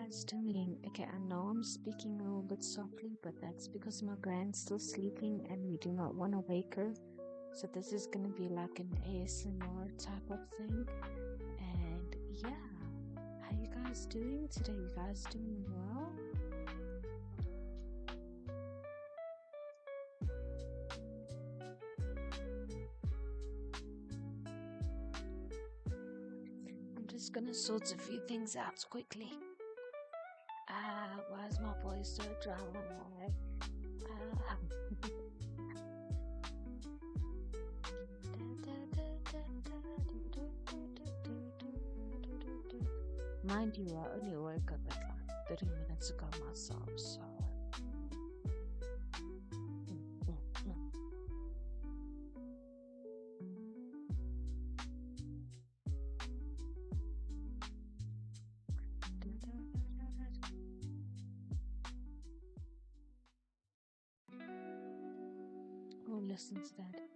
guys doing? Okay, I know I'm speaking a little bit softly, but that's because my grand's still sleeping and we do not want to wake her. So this is gonna be like an ASMR type of thing. And yeah, how you guys doing today? You guys doing well? I'm just gonna sort a few things out quickly. Why is my voice so dry? Uh, Mind you, I only woke up at like 30 minutes ago myself, so. Mm, mm, Who listens to that?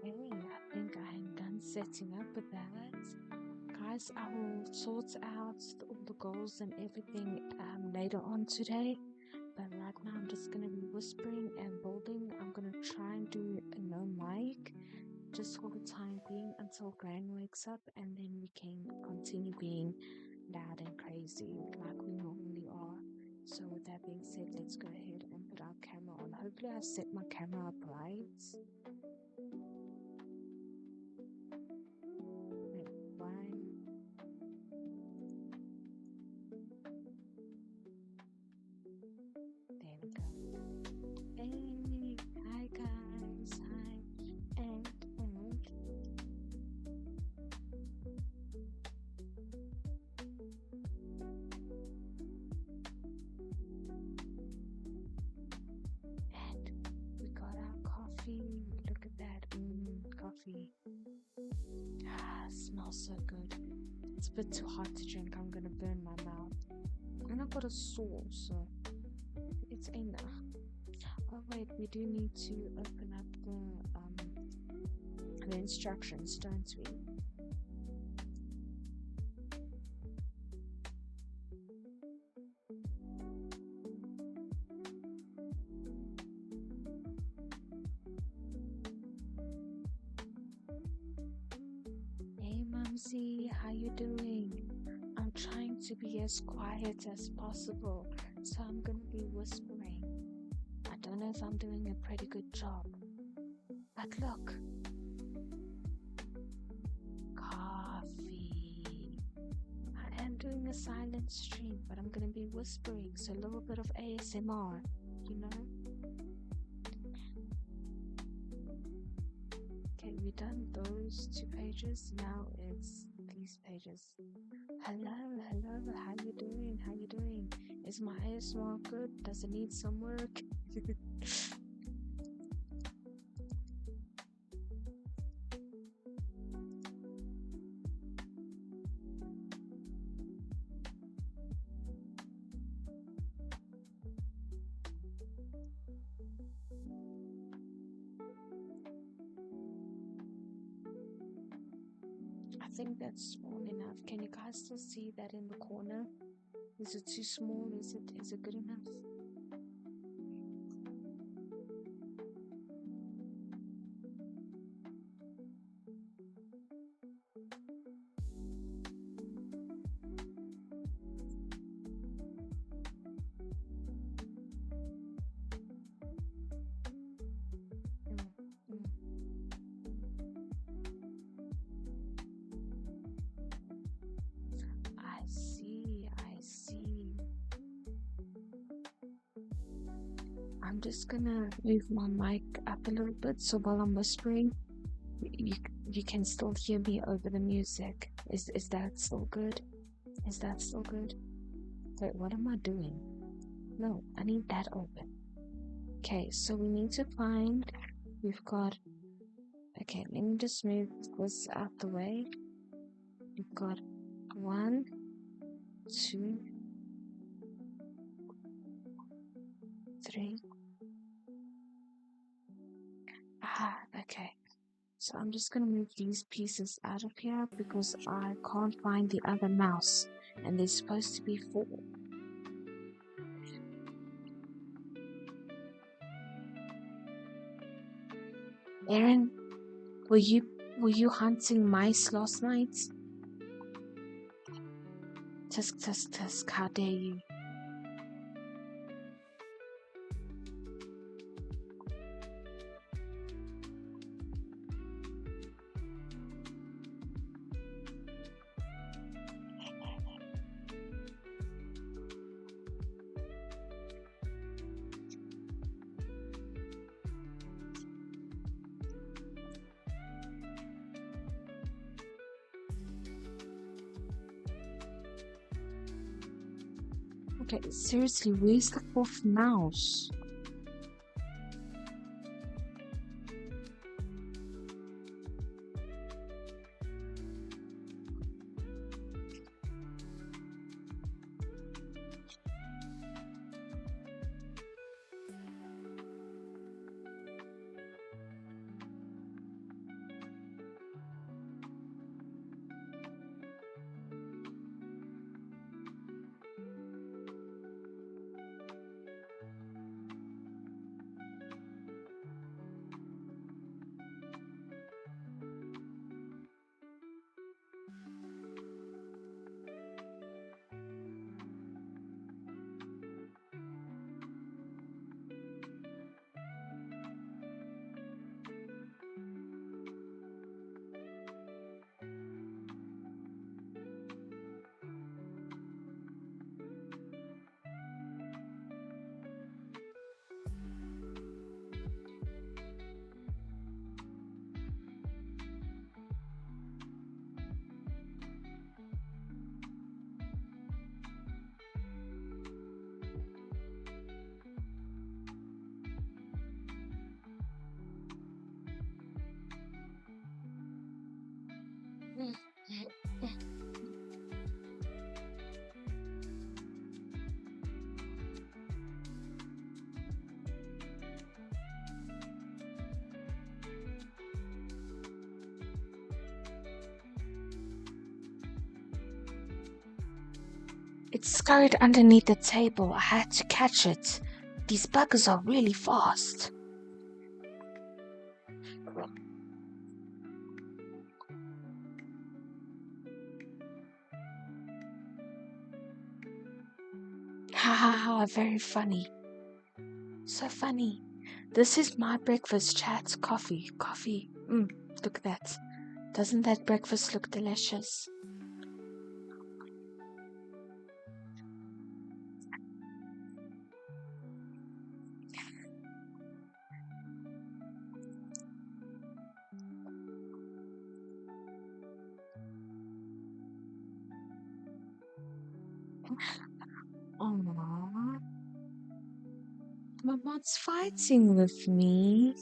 Hey, I think I am done setting up with that. Guys, I will sort out all the goals and everything later on today. But right now, I'm just gonna be whispering and building. I'm gonna try and do a no mic just for the time being until Gran wakes up, and then we can continue being loud and crazy like we normally are. So with that being said, let's go ahead and put our camera on. Hopefully I've set my camera up right. Wait, one. There we go. Hey, hi guys, hi, and we got our coffee. Look at that, coffee. Ah, smells so good. It's a bit too hot to drink. I'm gonna burn my mouth. And I got a sore, so it's enough. Oh wait, we do need to open up the instructions, don't we? Hey Mumsy, how you doing? I'm trying to be as quiet as possible, so I'm gonna be whispering. I don't know if I'm doing a pretty good job, but look, coffee. I am doing a silent stream, but I'm gonna be whispering, so a little bit of ASMR, you know? Okay, we done those 2 pages. Now it's these pages. Hello, how you doing? How you doing? Is my ASMR good? Does it need some work? I think that's small enough. Can you guys still see that in the corner? Is it too small? Is it good enough? Mm, mm. I see, I see. I'm just gonna move my mic up a little bit so while I'm whispering, you, you can still hear me over the music. Is that still good? Is that still good? Wait, what am I doing? No, I need that open. Okay, so we need to find, we've got, okay, let me just move this out the way. We've got 1, 2, 3. Okay. So I'm just gonna move these pieces out of here because I can't find the other mouse, and there's supposed to be 4. Aaron, were you hunting mice last night? Tusk, tusk, tusk, how dare you? Okay, seriously, where's the 4th mouse? It scurried underneath the table. I had to catch it. These buggers are really fast. Ha ha ha, very funny. So funny. This is my breakfast, chat. Coffee. Look at that. Doesn't that breakfast look delicious? Aww. Mama's fighting with me.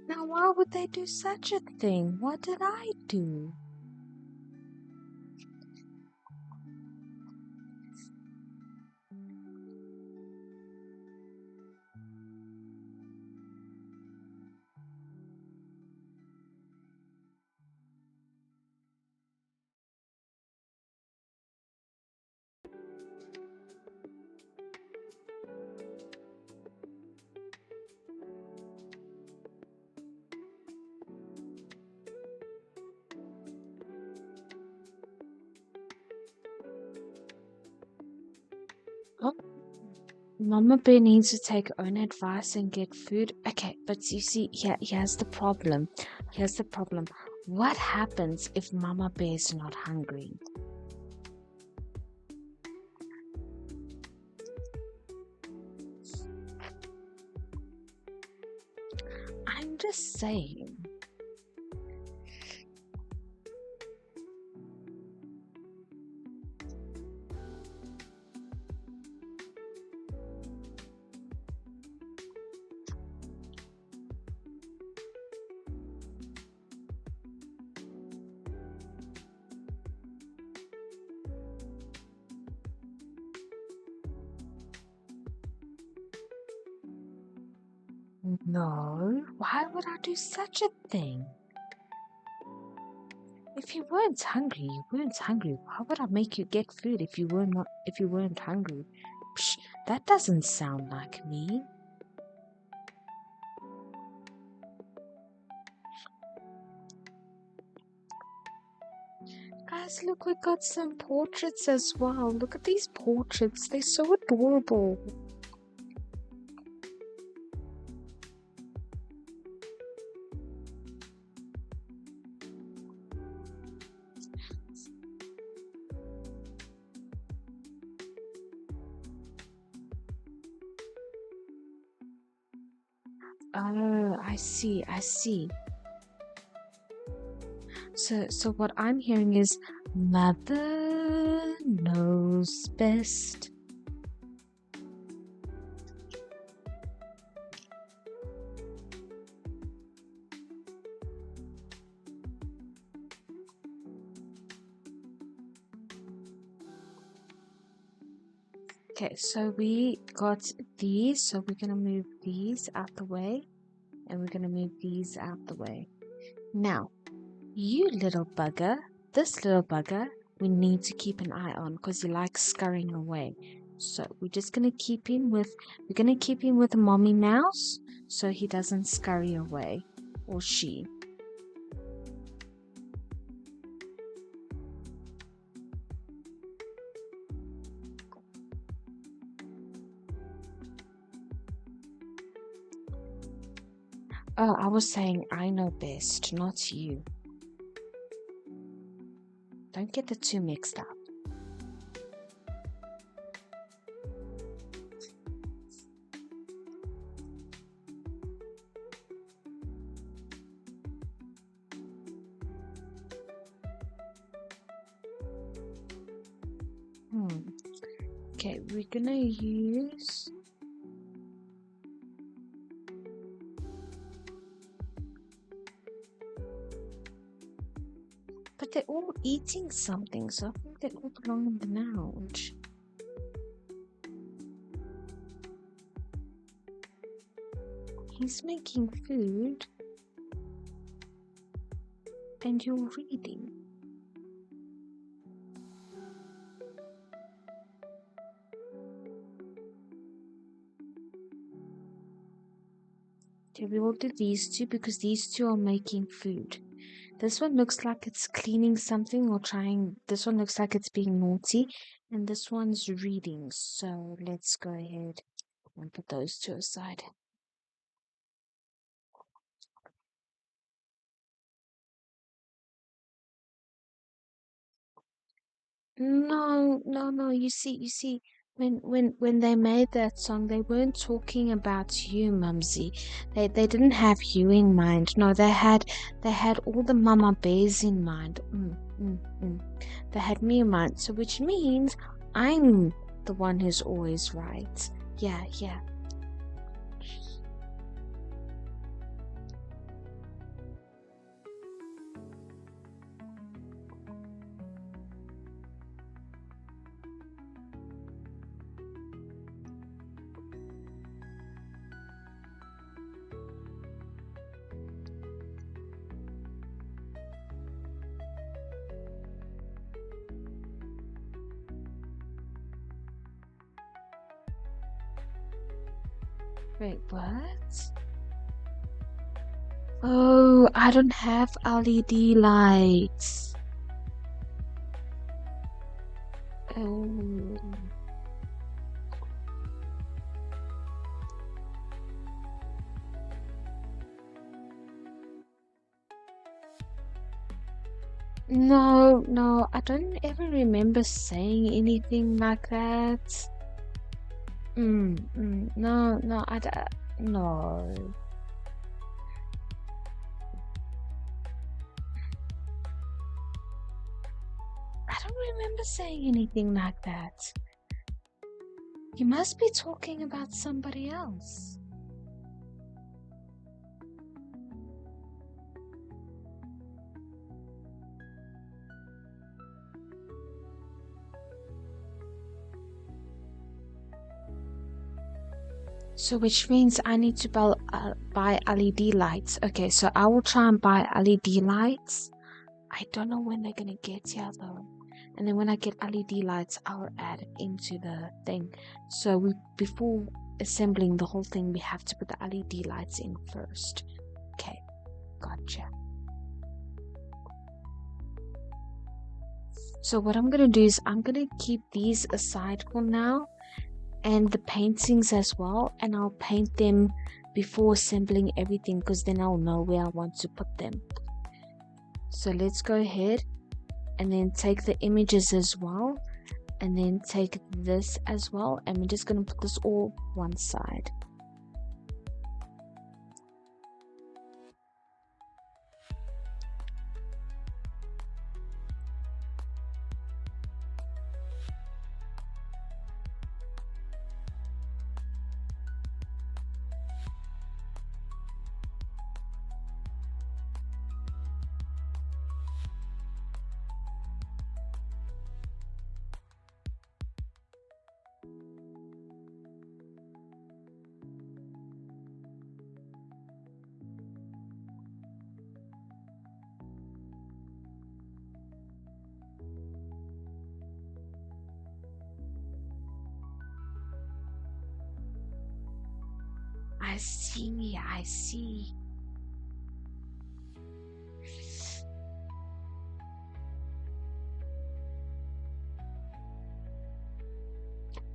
Now why would they do such a thing? What did I do? Oh, Mama Bear needs to take her own advice and get food. Okay, but you see, here's the problem. Here's the problem. What happens if Mama Bear's not hungry? I'm just saying. No, why would I do such a thing? If you weren't hungry, you weren't hungry. Why would I make you get food if you weren't hungry? Psh, that doesn't sound like me. Guys, look, we got some portraits as well. Look at these portraits. They're so adorable. Oh, I see. So what I'm hearing is Mother knows best. Okay, so we got these, so we're gonna move these out the way, and we're gonna move these out the way. Now, you little bugger, this little bugger, we need to keep an eye on because he likes scurrying away. So we're gonna keep him with Mommy Mouse so he doesn't scurry away, or she. Oh, I was saying I know best, not you. Don't get the two mixed up. Okay, we're gonna use... But they're all eating something, so I think they all belong in the lounge. He's making food, and you're reading. Okay, we will do these two because these two are making food. This one looks like it's cleaning something or trying. This one looks like it's being naughty. And this one's reading. So let's go ahead and put those two aside. No. When they made that song, they weren't talking about you, Mumsy. They didn't have you in mind. No, they had all the mama bears in mind. They had me in mind. So which means I'm the one who's always right. Yeah. Wait, what? Oh, I don't have LED lights. Oh. No, I don't ever remember saying anything like that. No, no. I don't remember saying anything like that. You must be talking about somebody else. So which means I need to buy LED lights. Okay, so I will try and buy LED lights. I don't know when they're gonna get here though. And then when I get LED lights, I'll add it into the thing. So before assembling the whole thing, we have to put the LED lights in first. Okay, gotcha. So what I'm gonna do is I'm gonna keep these aside for now, and the paintings as well, and I'll paint them before assembling everything because then I'll know where I want to put them. So let's go ahead and then take the images as well, and then take this as well, and we're just going to put this all one side. I see.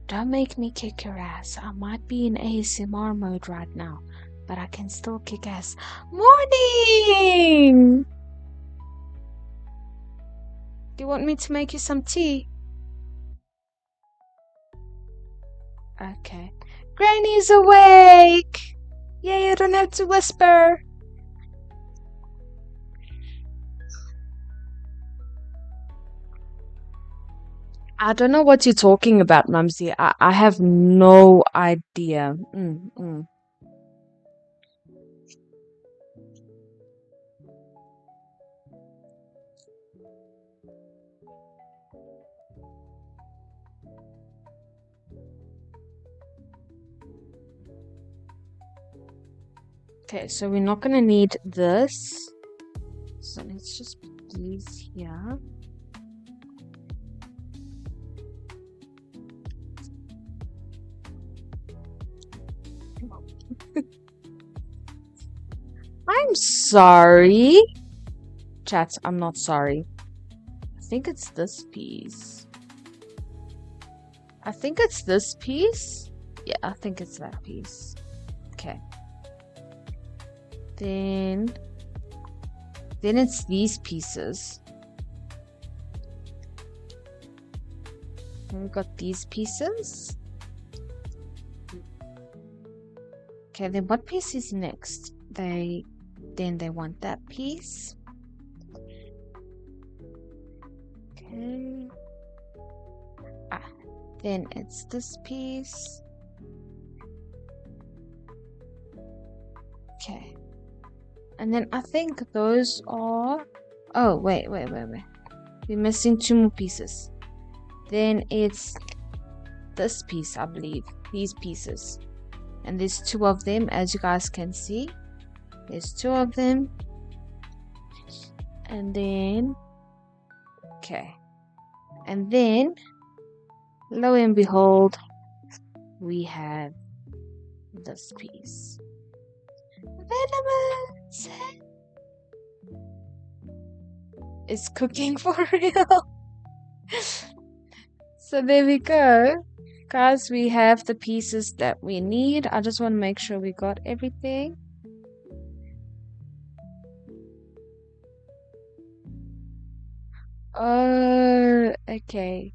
Don't make me kick your ass. I might be in ASMR mode right now, but I can still kick ass. Morning! Do you want me to make you some tea? Okay. Granny's awake! Yeah, you don't have to whisper. I don't know what you're talking about, Mumsy. I have no idea. Okay, so we're not gonna need this. So let's just put these here. I'm sorry. Chat, I'm not sorry. I think it's this piece. I think it's this piece. Yeah, I think it's that piece. Okay. Then it's these pieces. And we got these pieces. Okay, then what piece is next? They want that piece. Okay. Then it's this piece. Okay. And then I think those are... Oh, wait. We're missing 2 more pieces. Then it's this piece, I believe. These pieces. And there's 2 of them, as you guys can see. There's 2 of them. And then... Okay. And then, lo and behold, we have this piece. Venomous! It's cooking for real. So there we go. Guys, we have the pieces that we need. I just want to make sure we got everything. Oh, okay.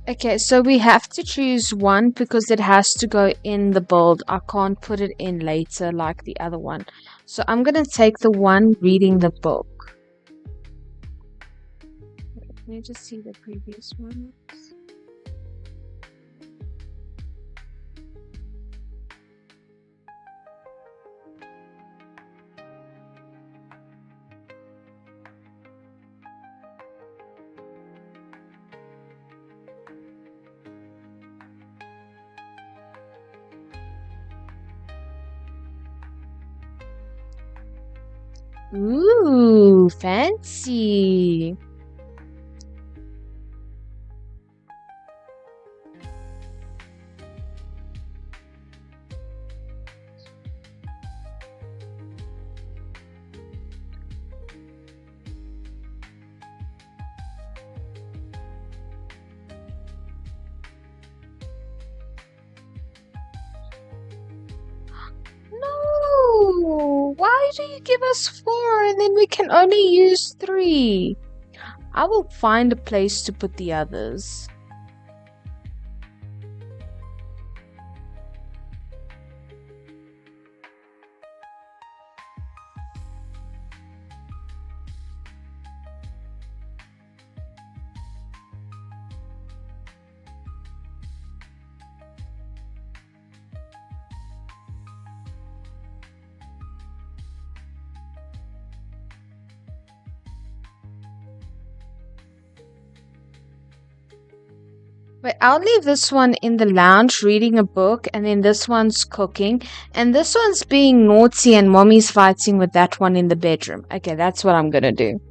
Okay, so we have to choose one because it has to go in the build. I can't put it in later like the other one. So I'm going to take the one reading the book. Let me just see the previous ones. Ooh, fancy. No, why do you give us 4 and then we can only use 3? I will find a place to put the others. Wait, I'll leave this one in the lounge reading a book, and then this one's cooking, and this one's being naughty and mommy's fighting with that one in the bedroom. Okay, that's what I'm gonna do.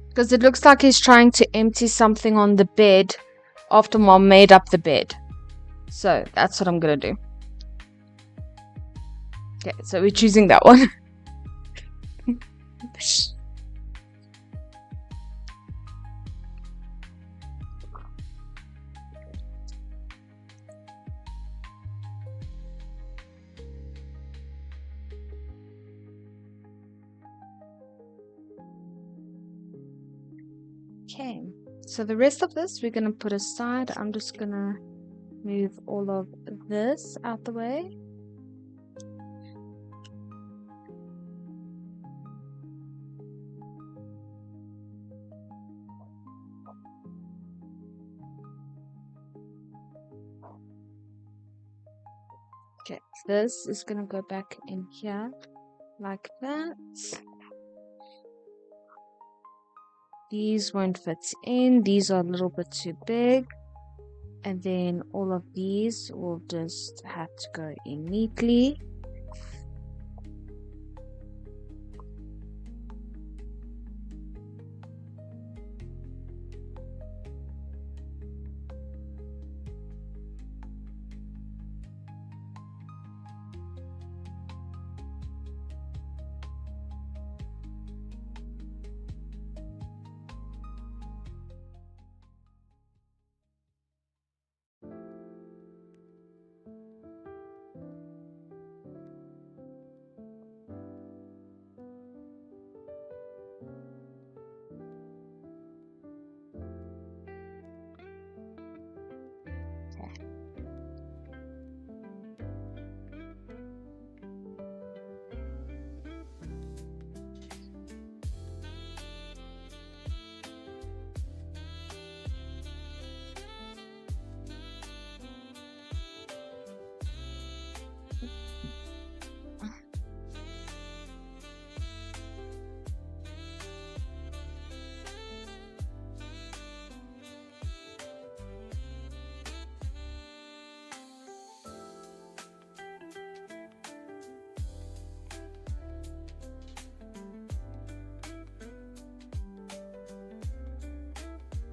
Because it looks like he's trying to empty something on the bed after mom made up the bed. So that's what I'm gonna do. Okay, so we're choosing that one. Okay, so the rest of this we're gonna put aside. I'm just gonna move all of this out the way. Okay, this is gonna go back in here. like that. These won't fit in. These are a little bit too big. And then all of these will just have to go in neatly.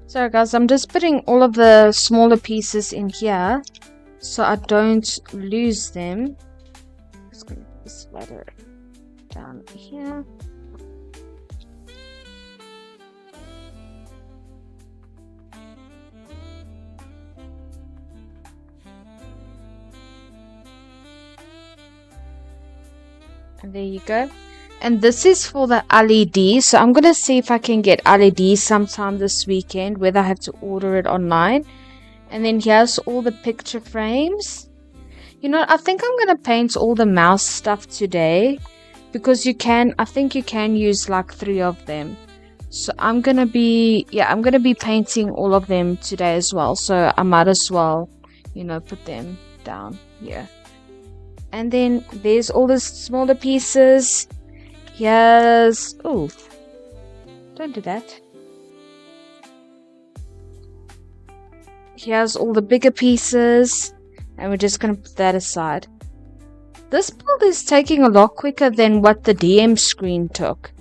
So guys, I'm just putting all of the smaller pieces in here so I don't lose them. Just going to put this letter down here. And there you go. And this is for the LED. So I'm going to see if I can get LED sometime this weekend, whether I have to order it online. And then here's all the picture frames. You know, I think I'm going to paint all the mouse stuff today, because I think you can use like 3 of them. So I'm going to be painting all of them today as well. So I might as well, put them down here. And then there's all the smaller pieces. Oh, don't do that. Here's all the bigger pieces, and we're just going to put that aside. This build is taking a lot quicker than what the DM screen took.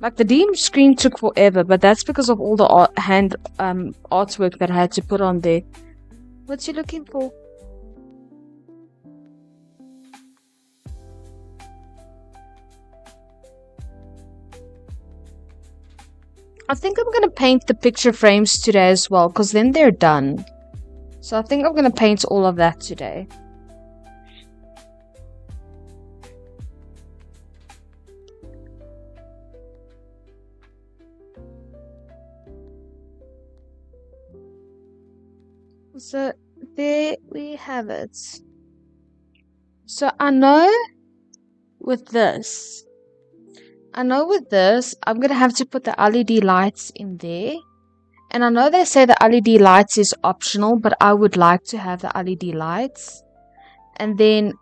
Like, the DM screen took forever, but that's because of all the artwork that I had to put on there. What's you looking for? I think I'm going to paint the picture frames today as well, because then they're done. So I think I'm going to paint all of that today. So there we have it. So I know with this, I'm going to have to put the LED lights in there. And I know they say the LED lights is optional, but I would like to have the LED lights. And then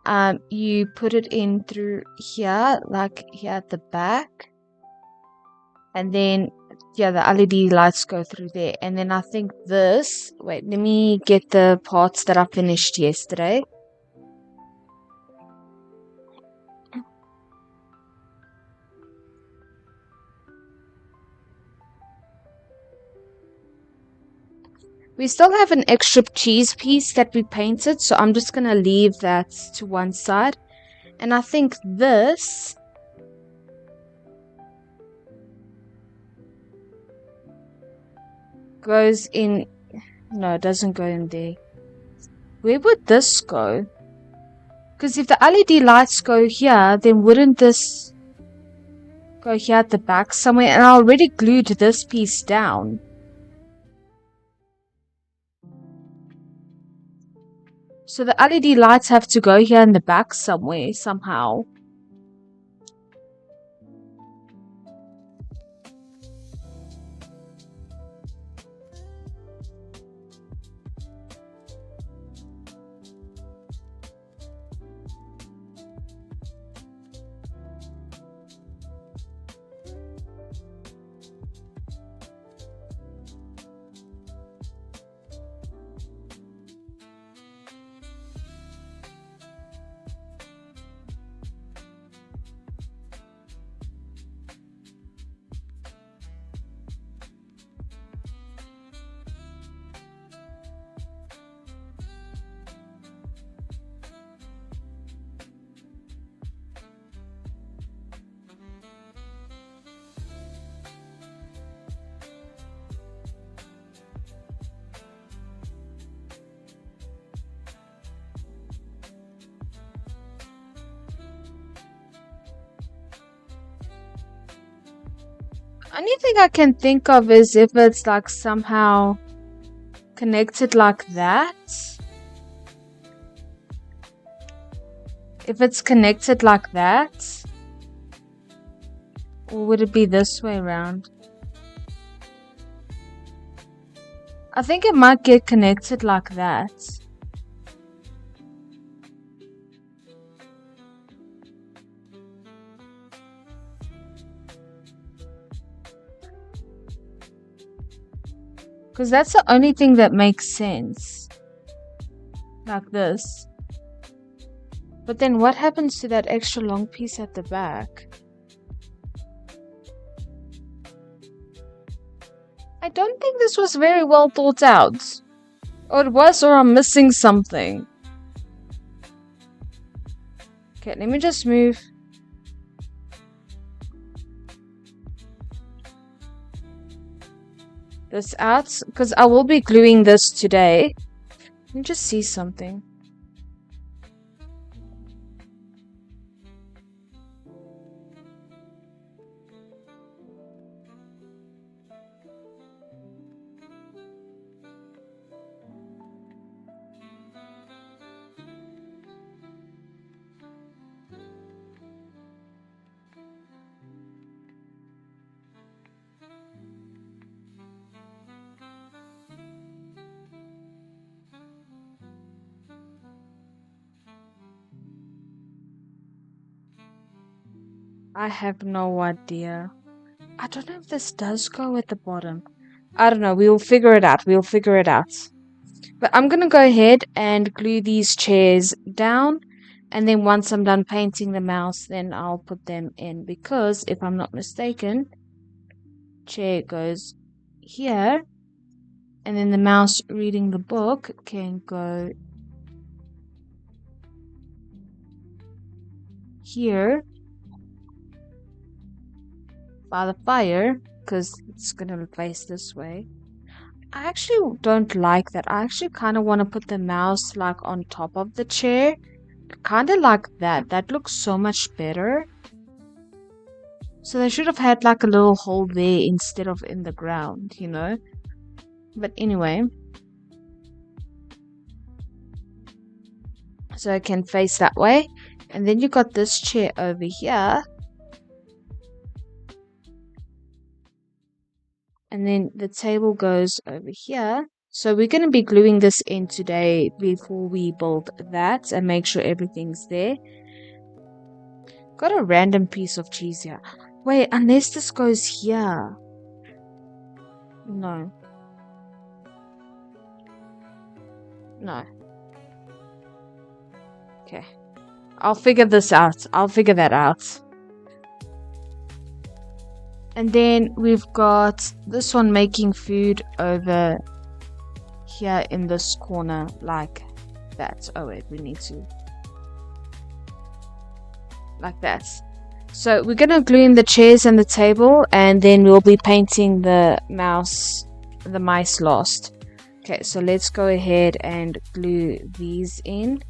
you put it in through here, like here at the back. And then, yeah, the LED lights go through there. And then I think this, wait, let me get the parts that I finished yesterday. We still have an extra cheese piece that we painted, so I'm just going to leave that to one side. And I think this goes in. No, it doesn't go in there. Where would this go? Because if the LED lights go here, then wouldn't this go here at the back somewhere? And I already glued this piece down. So the LED lights have to go here in the back somewhere, somehow. Only thing I can think of is if it's like somehow connected like that. If it's connected like that. Or would it be this way around? I think it might get connected like that. Because that's the only thing that makes sense. Like this. But then what happens to that extra long piece at the back? I don't think this was very well thought out. Or it was, or I'm missing something. Okay, let me just move. This out, because I will be gluing this today. Let me just see something. I have no idea. I don't know if this does go at the bottom. I don't know. We'll figure it out. We'll figure it out. But I'm going to go ahead and glue these chairs down. And then once I'm done painting the mouse, then I'll put them in. Because if I'm not mistaken, chair goes here. And then the mouse reading the book can go here by the fire. Because it's going to face this way. I actually don't like that. I actually kind of want to put the mouse like on top of the chair. Kind of like that. That looks so much better. So they should have had like a little hole there instead of in the ground, you know. But anyway. So I can face that way. And then you got this chair over here. And then the table goes over here. So we're going to be gluing this in today before we build that and make sure everything's there. Got a random piece of cheese here. Wait, unless this goes here. No. No. Okay. I'll figure this out. I'll figure that out. And then we've got this one making food over here in this corner like that. Oh wait, we need to. Like that. So we're going to glue in the chairs and the table, and then we'll be painting the mice last. Okay, so let's go ahead and glue these in.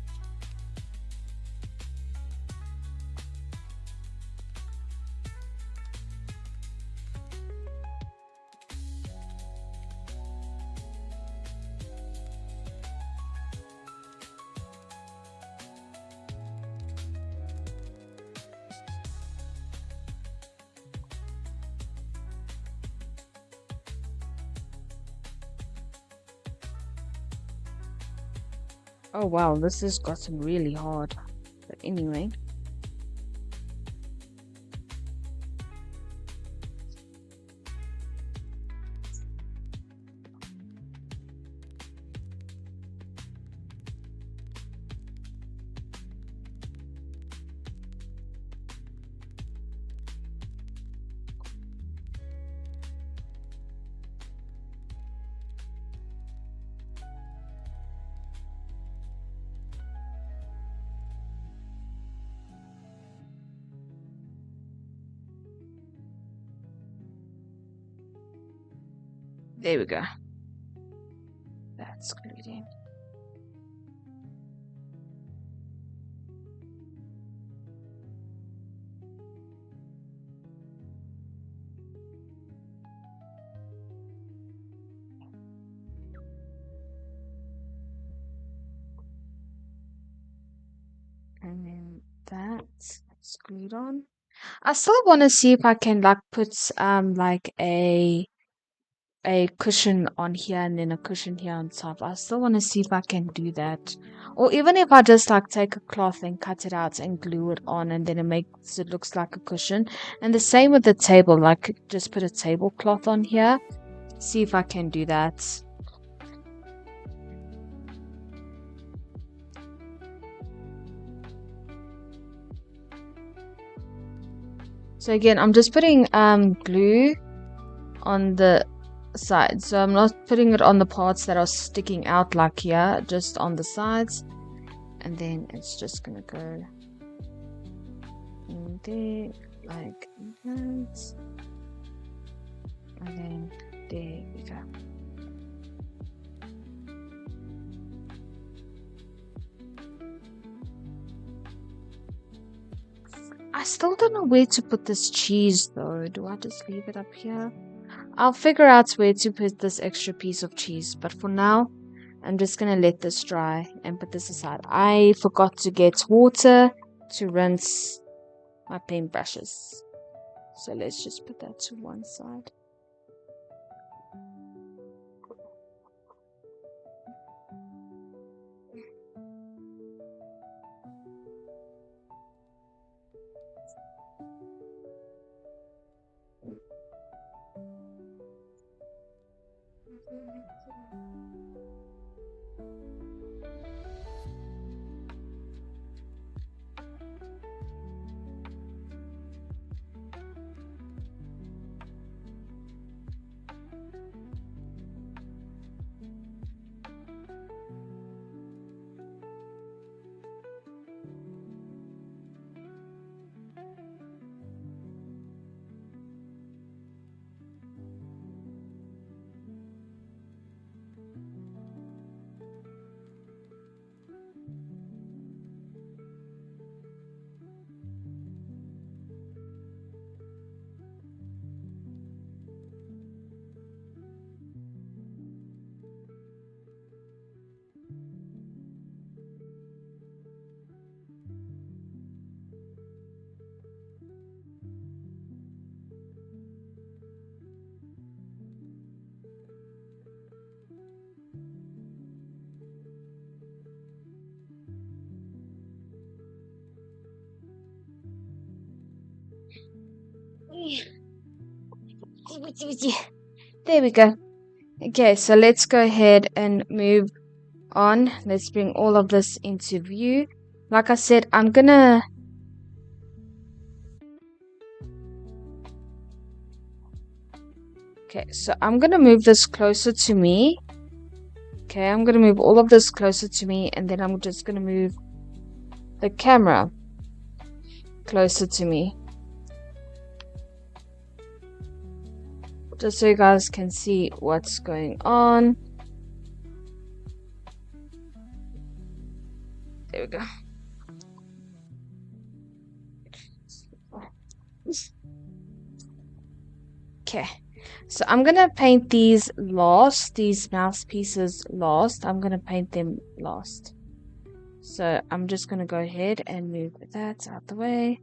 Oh wow, this has gotten really hard. But anyway. There we go. That's glued in. It's glued on. I still want to see if I can like put like a cushion on here and then a cushion here on top. I still want to see if I can do that. Or even if I just like take a cloth and cut it out and glue it on and then it makes it looks like a cushion. And the same with the table, like just put a tablecloth on here. See if I can do that. So again, I'm just putting glue on the side. So I'm not putting it on the parts that are sticking out like here, just on the sides. And then it's just gonna go in there like that. And then there we go. I still don't know where to put this cheese though. Do I just leave it up here? I'll figure out where to put this extra piece of cheese, but for now, I'm just gonna let this dry and put this aside. I forgot to get water to rinse my paintbrushes. So let's just put that to one side. There we go. Okay, so let's go ahead and move on. Let's bring all of this into view. Like I said, I'm gonna move this closer to me. Okay, I'm gonna move all of this closer to me, and then I'm just gonna move the camera closer to me, just so you guys can see what's going on. There we go. Okay, so I'm gonna paint these mouse pieces last. I'm gonna paint them last. So I'm just gonna go ahead and move that out the way.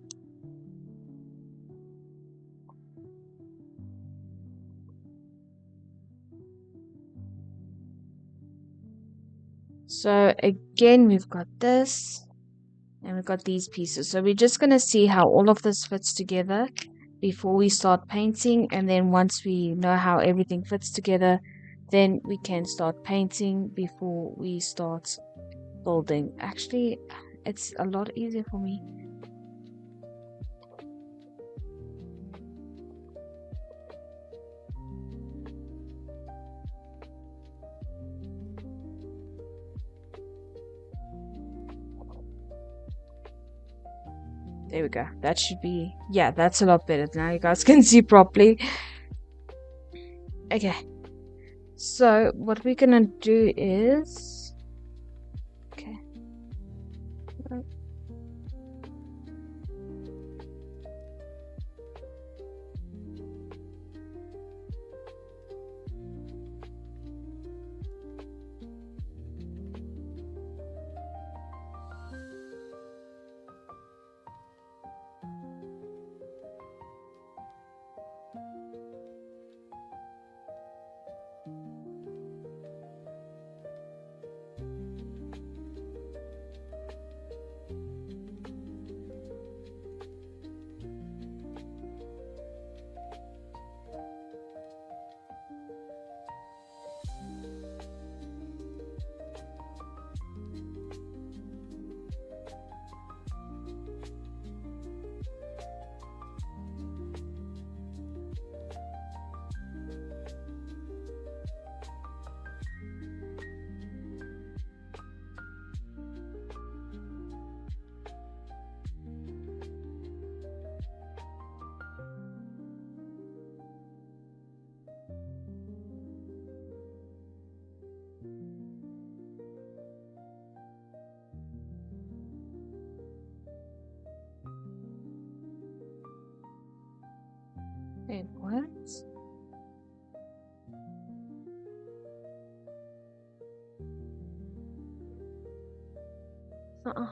So again, we've got this and we've got these pieces. So we're just going to see how all of this fits together before we start painting. And then once we know how everything fits together, then we can start painting before we start building. Actually, it's a lot easier for me. There we go. That should be, yeah, that's a lot better. Now you guys can see properly. Okay. So what we're gonna do is, okay. Uh-uh.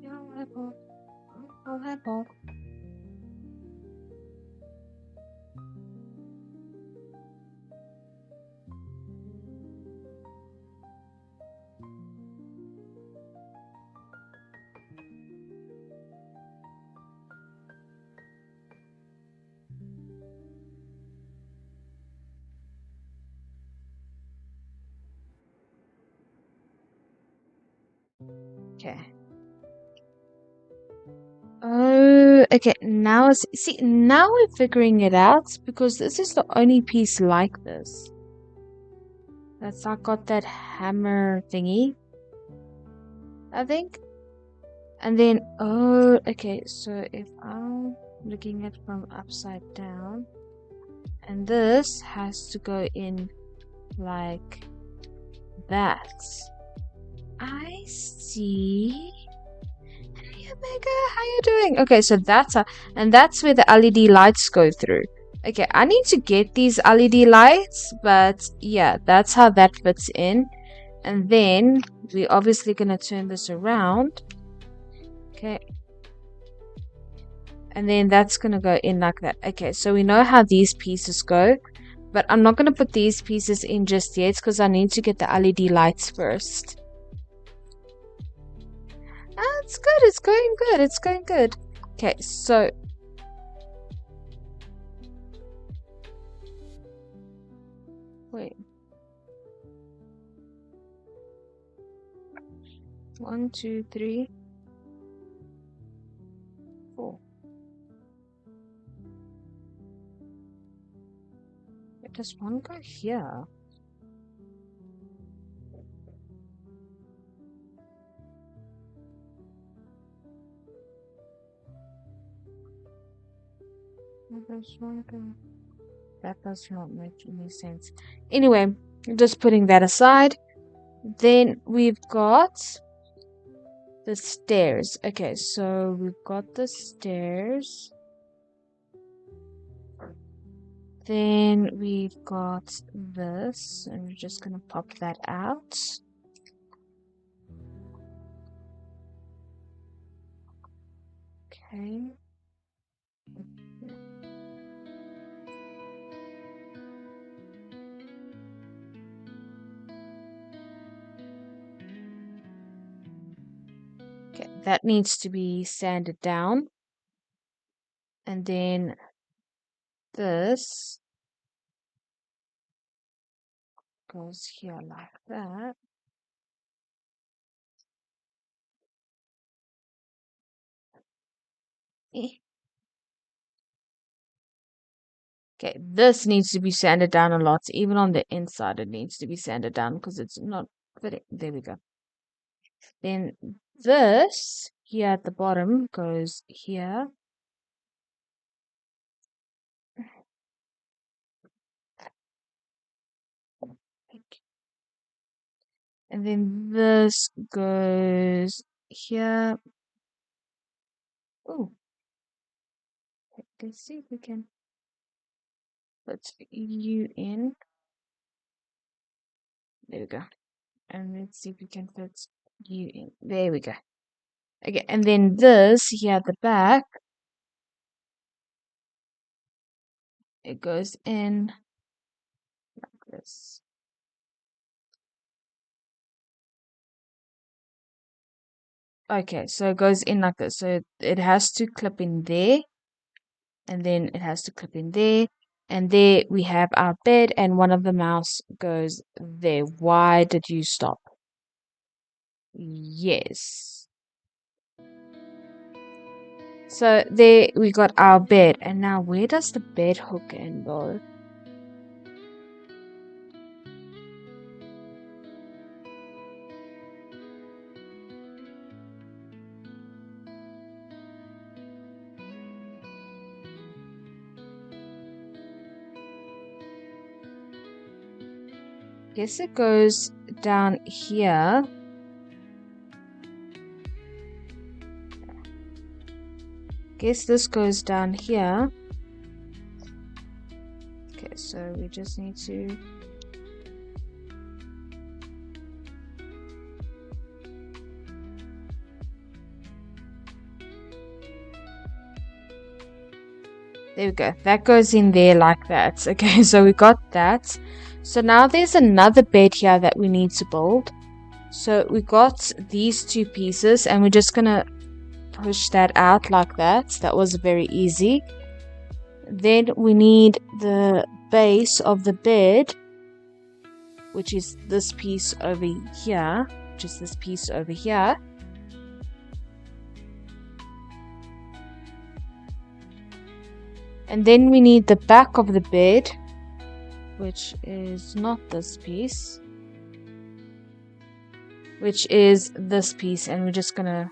Yeah, I'll have Bob. Okay. Oh, okay. Now we're figuring it out because this is the only piece like this. That's not got that hammer thingy, I think. And then, oh, okay. So if I'm looking at from upside down, and this has to go in like that. I see. Hey, Omega, how you doing? Okay, so that's where the LED lights go through. Okay, I need to get these LED lights, but yeah, that's how that fits in. And then we're obviously gonna turn this around. Okay. And then that's gonna go in like that. Okay, so we know how these pieces go, but I'm not gonna put these pieces in just yet because I need to get the LED lights first. Ah, it's good, it's going good, it's going good. Okay, so wait. 1, 2, 3, 4. Does one go here? Does one go? That does not make any sense. Anyway, just putting that aside. Then we've got the stairs. Okay, so we've got the stairs. Then we've got this, and we're just gonna pop that out. Okay. Okay, that needs to be sanded down. And then this goes here like that. Eh. Okay, this needs to be sanded down a lot. Even on the inside, it needs to be sanded down because it's not fitting. There we go. Then this here at the bottom goes here. And then this goes here. Oh, let's see if we can put you in. There we go. And let's see if we can put you in. There we go. Okay, and then this here at the back, it goes in like this. Okay, so it goes in like this. So it has to clip in there, and then it has to clip in there, and there we have our bed, and one of the mouse goes there. Why did you stop? Yes. So there we got our bed, and now where does the bed hook in though? Guess it goes down here. Guess this goes down here. Okay, so we just need to there we go. That goes in there like that. Okay, so we got that. So now there's another bed here that we need to build. So we got these two pieces and we're just gonna push that out like that. That was very easy. Then we need the base of the bed, which is this piece over here, and then we need the back of the bed, which is not this piece, which is this piece, and we're just gonna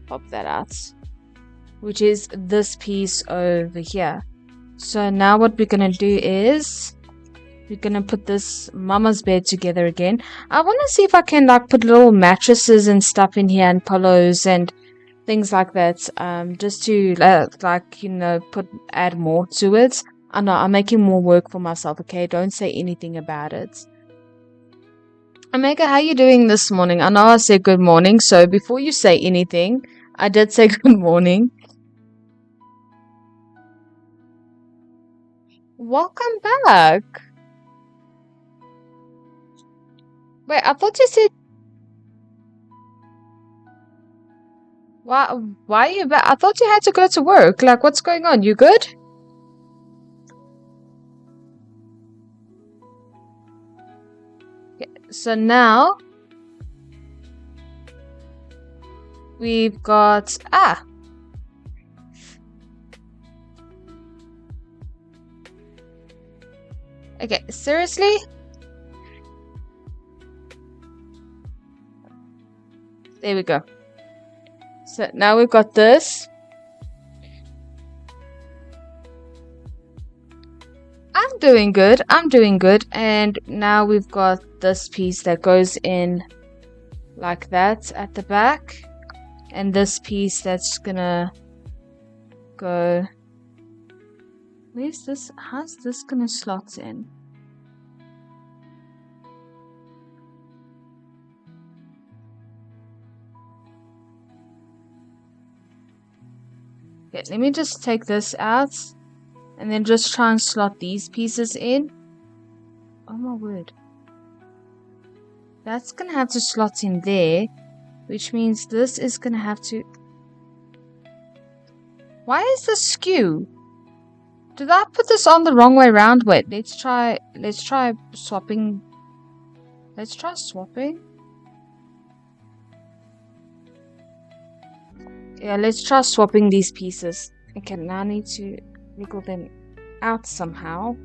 pop that out, which is this piece over here. So now what we're gonna do is we're gonna put this mama's bed together again. I want to see if I can like put little mattresses and stuff in here and pillows and things like that, just to like, you know, add more to it. I know I'm making more work for myself. Okay, don't say anything about it. Omega, how you doing this morning? I know I said good morning, so before you say anything, I did say good morning. Welcome back. Wait, I thought you said why are you back? I thought you had to go to work. Like, what's going on? You good? Okay, so now we've got okay, seriously? There we go. So now we've got this. I'm doing good. And now we've got this piece that goes in like that at the back. And this piece that's gonna go. Where's this? How's this gonna slot in? Okay, let me just take this out and then just try and slot these pieces in. Oh my word. That's gonna have to slot in there, which means this is gonna have to. Why is this skew? Did I put this on the wrong way around? Wait, let's try swapping. Let's try swapping. Yeah, let's try swapping these pieces. Okay, now I need to wiggle them out somehow.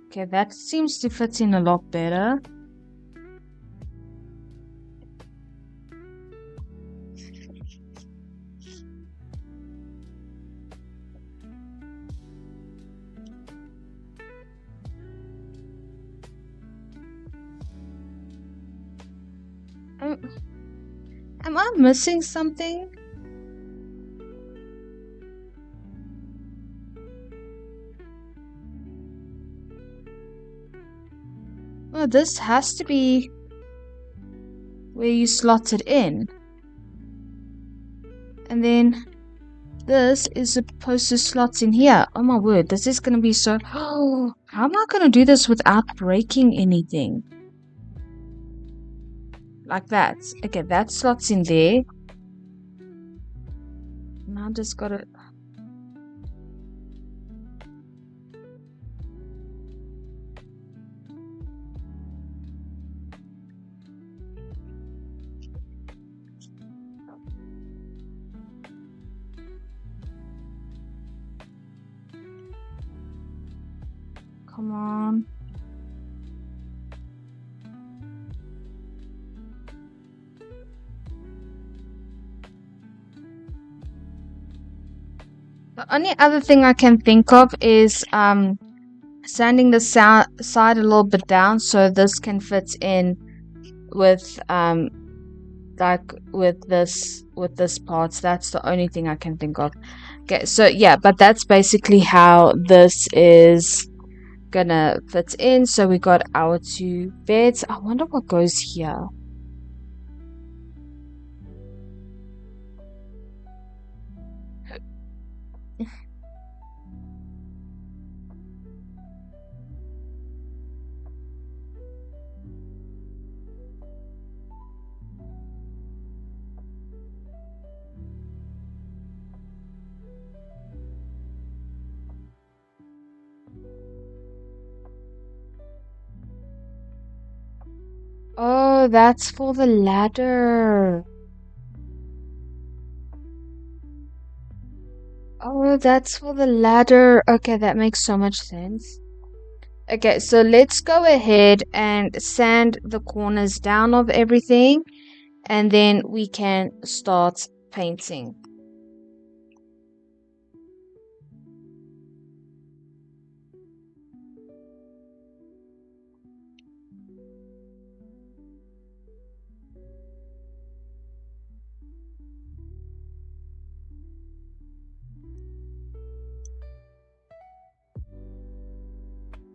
Okay, that seems to fit in a lot better. Am I missing something? Oh, this has to be where you slot it in. And then this is supposed to slot in here. Oh my word, this is going to be so... Oh, how am I going to do this without breaking anything? Like that. Okay, that slots in there. Now I just got to... Come on. The only other thing I can think of is sanding the side a little bit down so this can fit in with like with this part. That's the only thing I can think of. Okay, so yeah, but that's basically how this is gonna fit in. So we got our two beds. I wonder what goes here. Oh, that's for the ladder. Oh, that's for the ladder. Okay, that makes so much sense. Okay, so let's go ahead and sand the corners down of everything, and then we can start painting.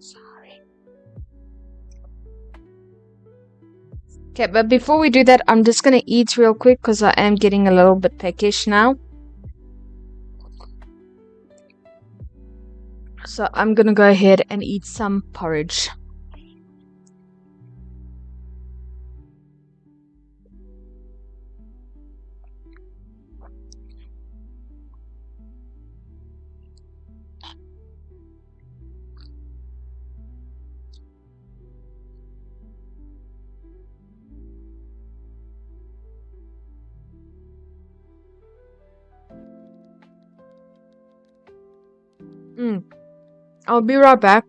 Sorry. Okay, but before we do that, I'm just gonna eat real quick because I am getting a little bit peckish now. So I'm gonna go ahead and eat some porridge. I'll be right back.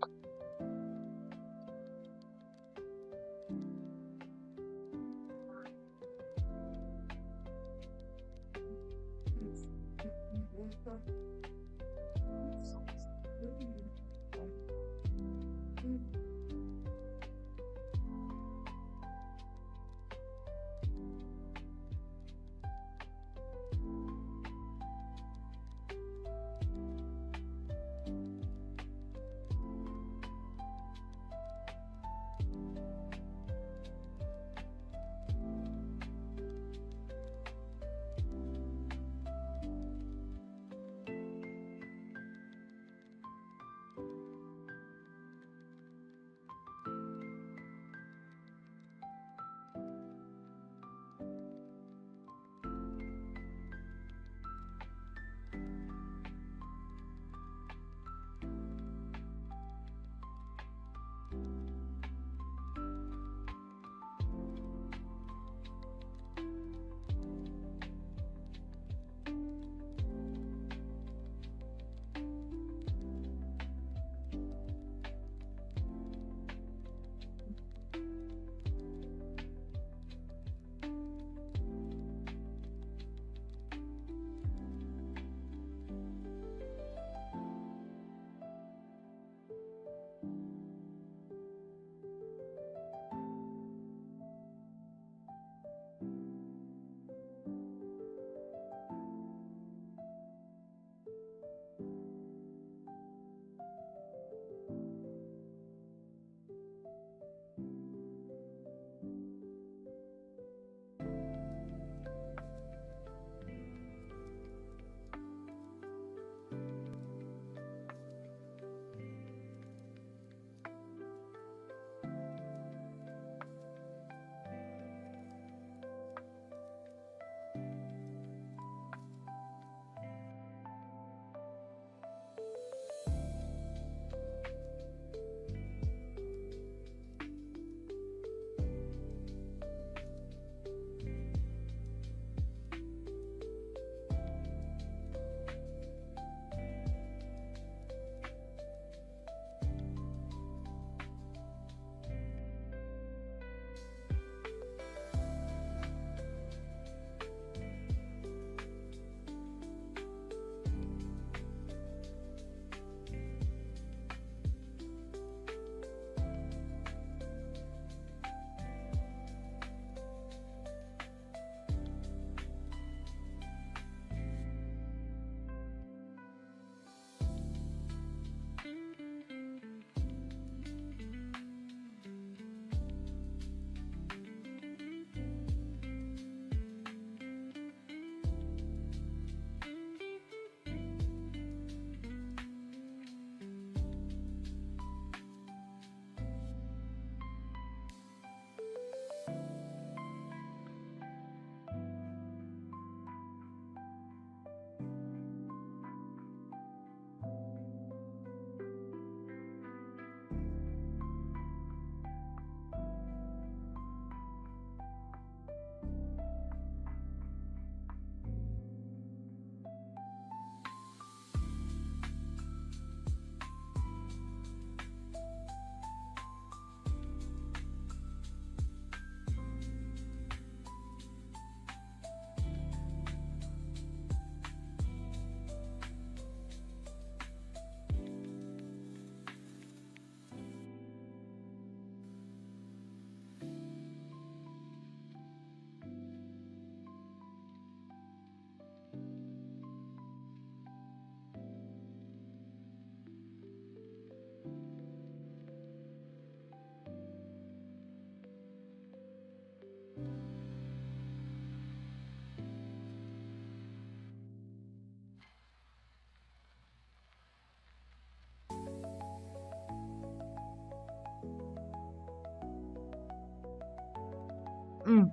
Mm.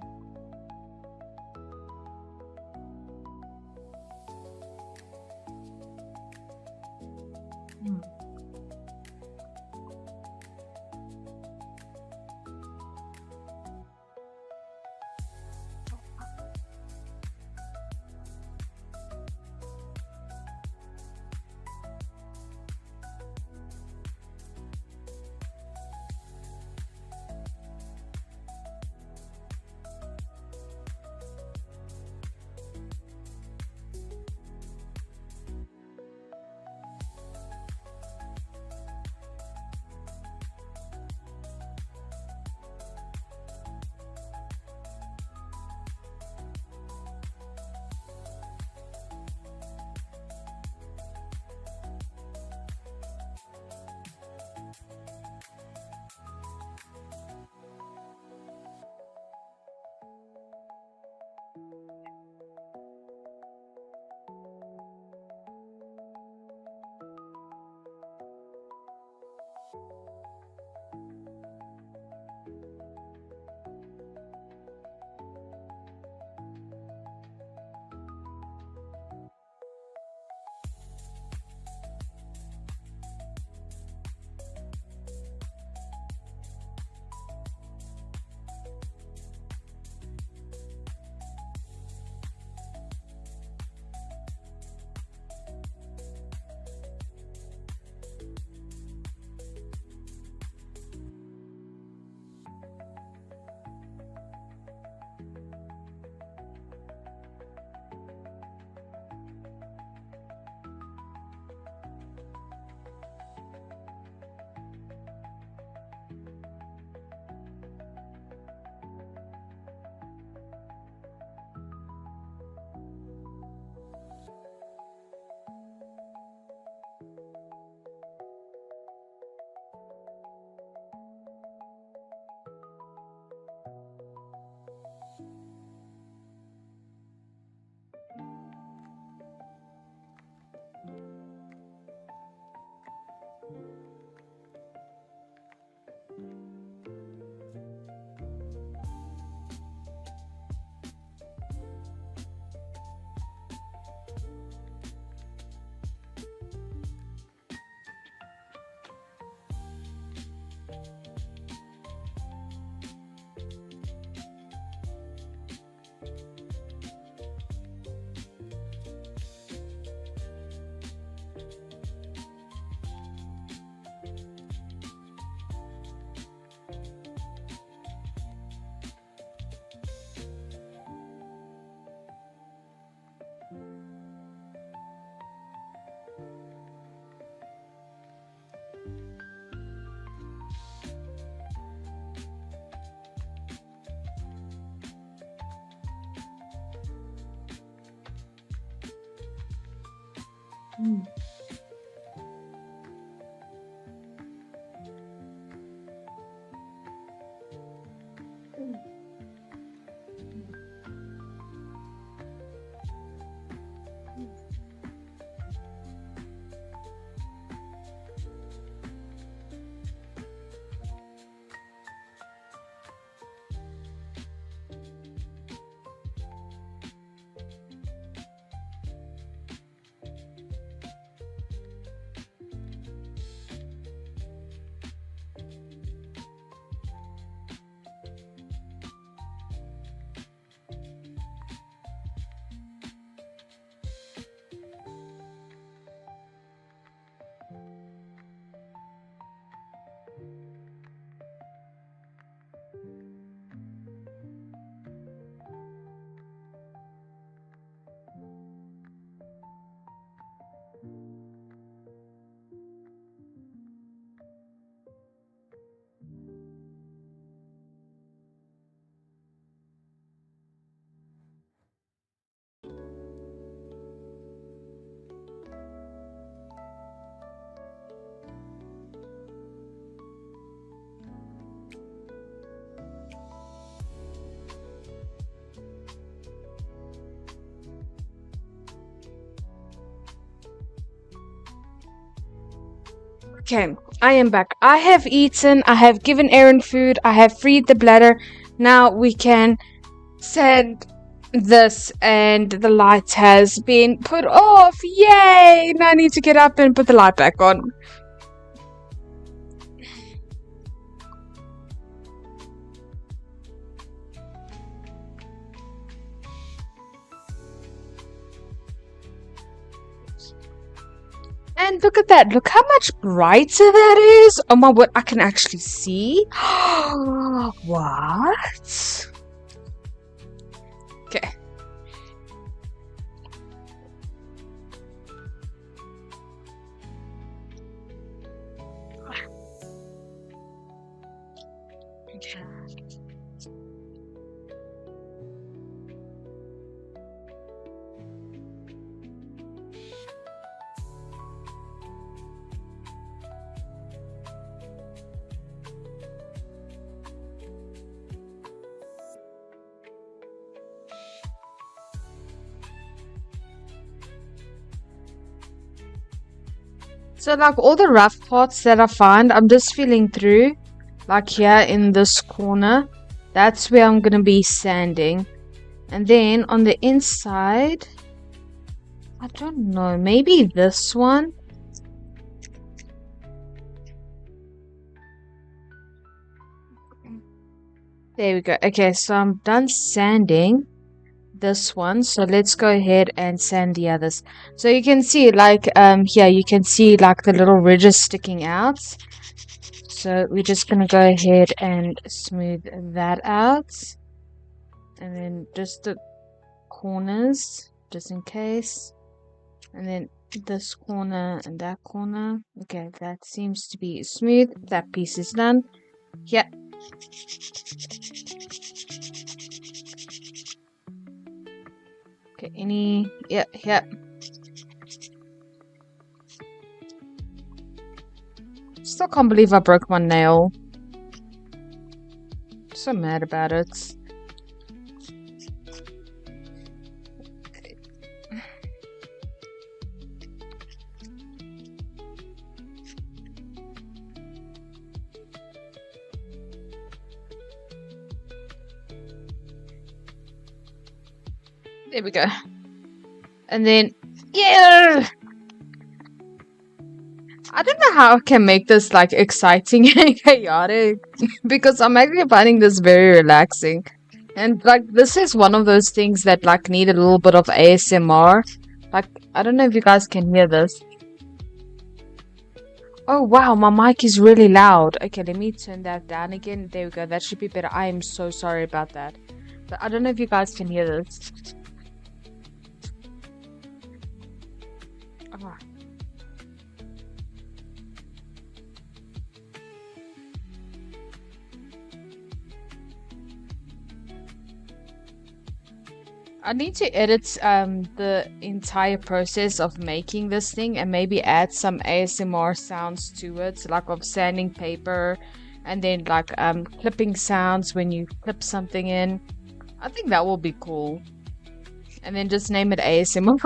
Mm. Mm. Okay, I am back. I have eaten, I have given Aaron food, I have freed the bladder, Now we can send this, and the light has been put off. Yay! Now I need to get up and put the light back on. And look at that. Look how much brighter that is. Oh my word, I can actually see. What? Okay. Okay. So like all the rough parts that I find, I'm just feeling through. Like here in this corner. That's where I'm gonna be sanding. And then on the inside, I don't know, maybe this one. There we go. Okay, so I'm done sanding this one. So let's go ahead and sand the others. So you can see like here you can see like the little ridges sticking out. So we're just gonna go ahead and smooth that out. And then just the corners, just in case. And then this corner and that corner. Okay, that seems to be smooth. That piece is done. Yeah. Okay, yeah. Still can't believe I broke my nail. So mad about it. There we go. And then, yeah! I don't know how I can make this like exciting and chaotic because I'm actually finding this very relaxing. And like this is one of those things that like need a little bit of ASMR. Like I don't know if you guys can hear this. Oh wow, my mic is really loud. Okay, let me turn that down again. There we go. That should be better. I am so sorry about that. But I don't know if you guys can hear this. Oh. I need to edit the entire process of making this thing and maybe add some ASMR sounds to it, like of sanding paper and then like clipping sounds when you clip something in. I think that will be cool. And then just name it ASMR.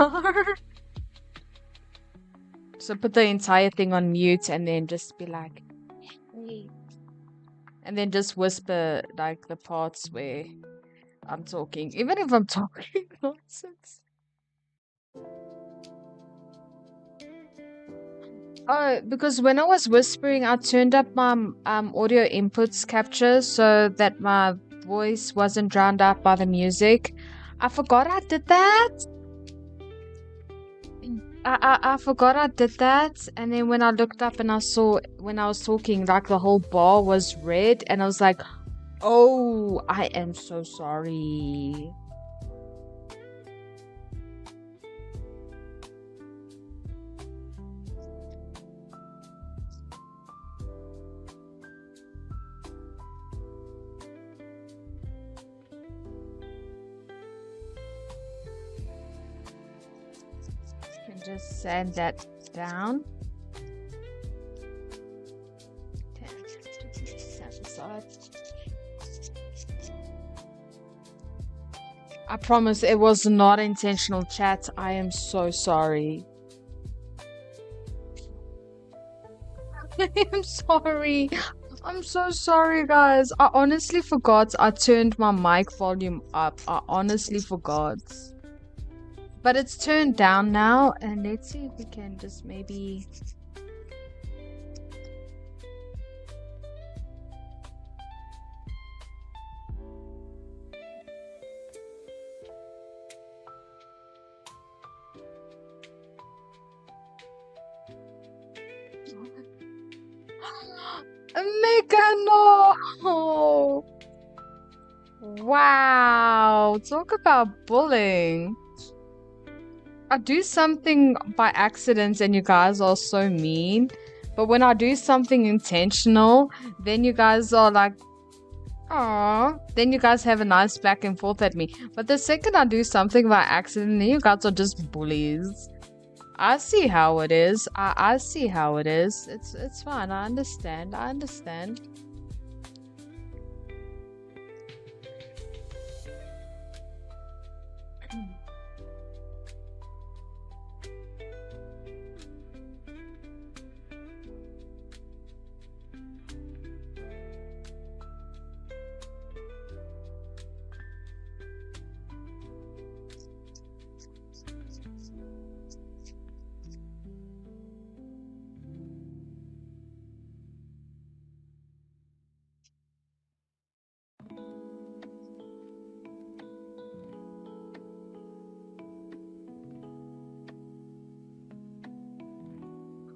So put the entire thing on mute and then just be like, hey. And then just whisper like the parts where I'm talking, even if I'm talking nonsense. Oh, because when I was whispering, I turned up my audio inputs capture so that my voice wasn't drowned out by the music. I forgot I did that. I forgot I did that, and then when I looked up and I saw when I was talking, like the whole bar was red, and I was like, oh, I am so sorry. You can just sand that down. Sand aside. I promise it was not intentional, chat. I am so sorry. I am sorry. I'm so sorry, guys. I honestly forgot I turned my mic volume up. I honestly forgot. But it's turned down now, and let's see if we can just maybe. Megan, no! Wow, talk about bullying. I do something by accident and you guys are so mean. But when I do something intentional, then you guys are like, "Aw." Then you guys have a nice back and forth at me. But the second I do something by accident, then you guys are just bullies. I see how it is. I see how it is. It's fine. I understand. I understand.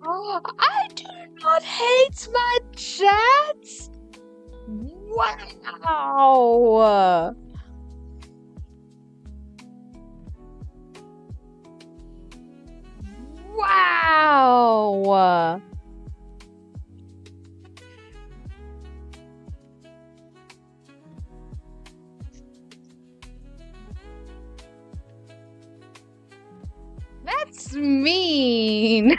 Oh, I do not hate my chat. Wow. Wow. That's mean.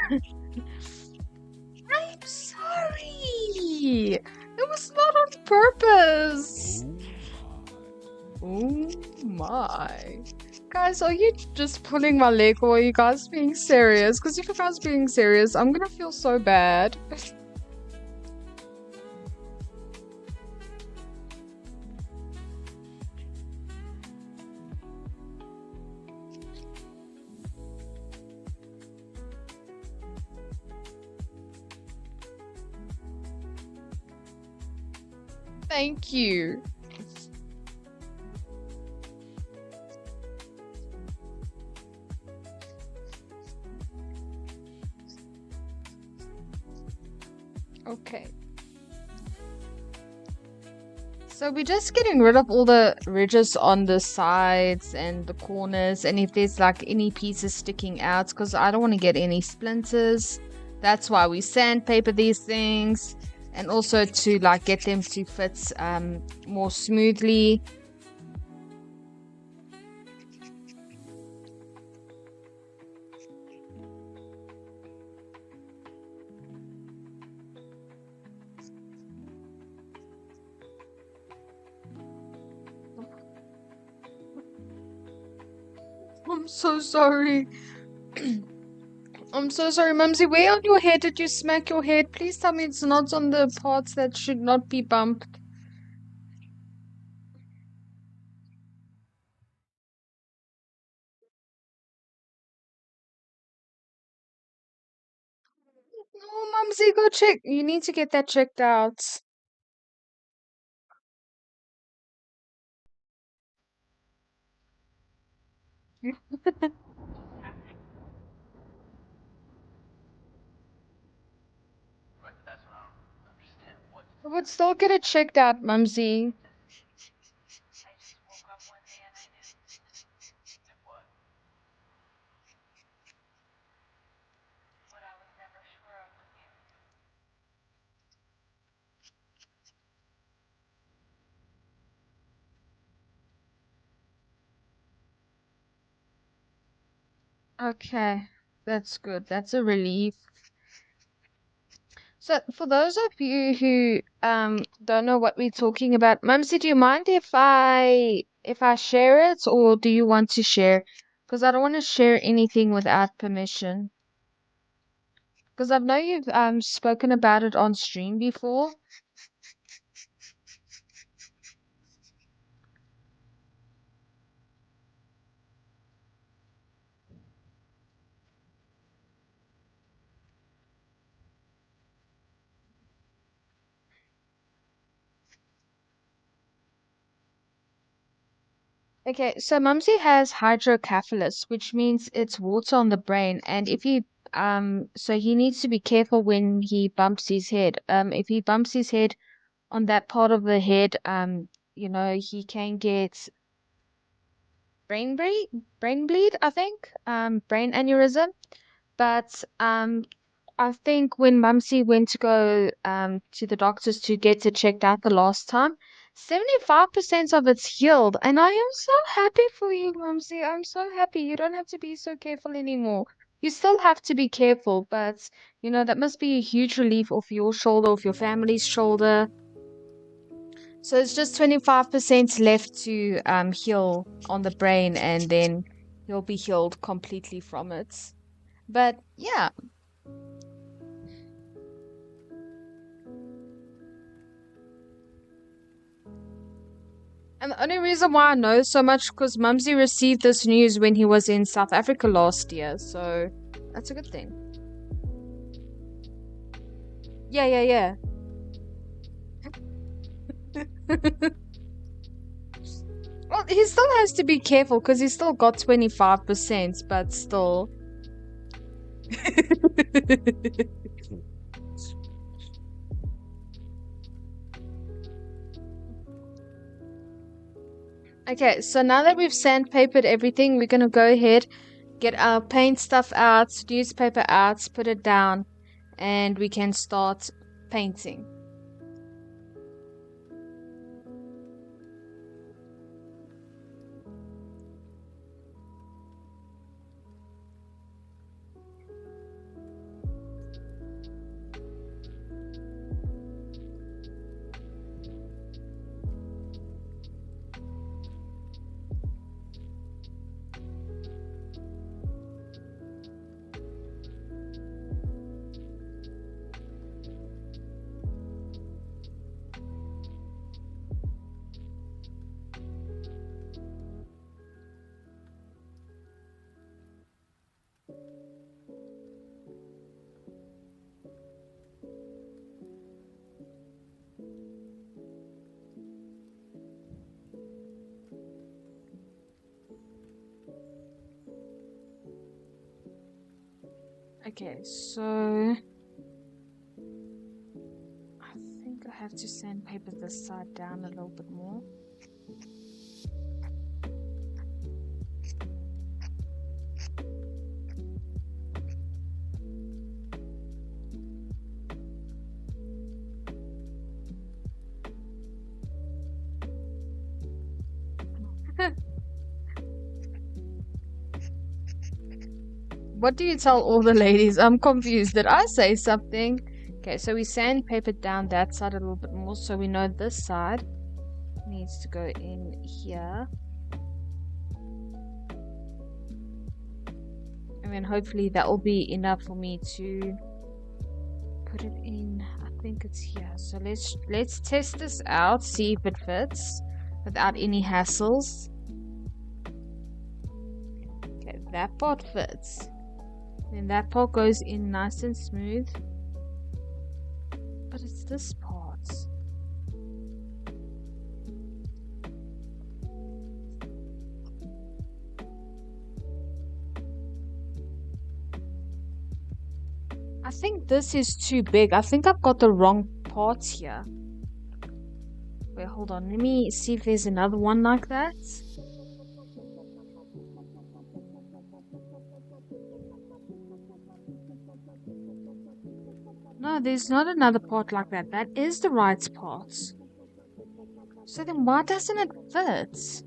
I'm sorry. It was not on purpose. Oh my. Guys, are you just pulling my leg or are you guys being serious? Because if you guys being serious, I'm gonna feel so bad. Thank you. Okay. So we're just getting rid of all the ridges on the sides and the corners, and if there's like any pieces sticking out, because I don't want to get any splinters. That's why we sandpaper these things, and also to like get them to fit more smoothly. I'm so sorry. I'm so sorry, Mumsy. Where on your head did you smack your head? Please tell me it's not on the parts that should not be bumped. No, Mumsy, go check. You need to get that checked out. But still get it checked out, Mumsy. Okay, that's good. That's a relief. So, for those of you who don't know what we're talking about, Mumsy, do you mind if I share it, or do you want to share? Because I don't want to share anything without permission. Because I know you've spoken about it on stream before. Okay, so Mumsy has hydrocephalus, which means it's water on the brain, and if so he needs to be careful when he bumps his head. If he bumps his head on that part of the head, he can get brain bleed, I think, brain aneurysm. But I think when Mumsy went to go to the doctors to get it checked out the last time, 75% of it's healed. And I am so happy for you, Mumsy. I'm so happy. You don't have to be so careful anymore. You still have to be careful, but that must be a huge relief off your shoulder, off your family's shoulder. So it's just 25% left to heal on the brain, and then he'll be healed completely from it. But yeah. And the only reason why I know so much because Mumsy received this news when he was in South Africa last year, so that's a good thing. Yeah, yeah, yeah. Well, he still has to be careful because he's still got 25%, but still. Okay, so now that we've sandpapered everything, we're gonna go ahead, get our paint stuff out, newspaper out, put it down, and we can start painting. Okay, so I think I have to sandpaper this side down a little bit more. What do you tell all the ladies? I'm confused. Did I say something? Okay, so we sandpapered down that side a little bit more so we know this side needs to go in here. And then hopefully that will be enough for me to put it in. I think it's here. So let's test this out, see if it fits without any hassles. Okay, that part fits. Then that part goes in nice and smooth. But it's this part. I think this is too big. I think I've got the wrong parts here. Wait, hold on. Let me see if there's another one like that. No, there's not another part like that. That is the right part. So then why doesn't it fit?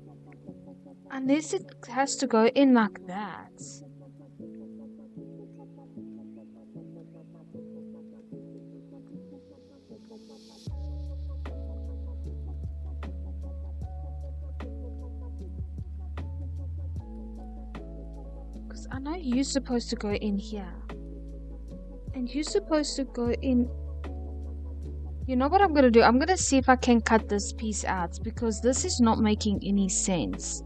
Unless it has to go in like that. Because I know you're supposed to go in here. And you're supposed to go in. You know what I'm going to do? I'm going to see if I can cut this piece out because this is not making any sense.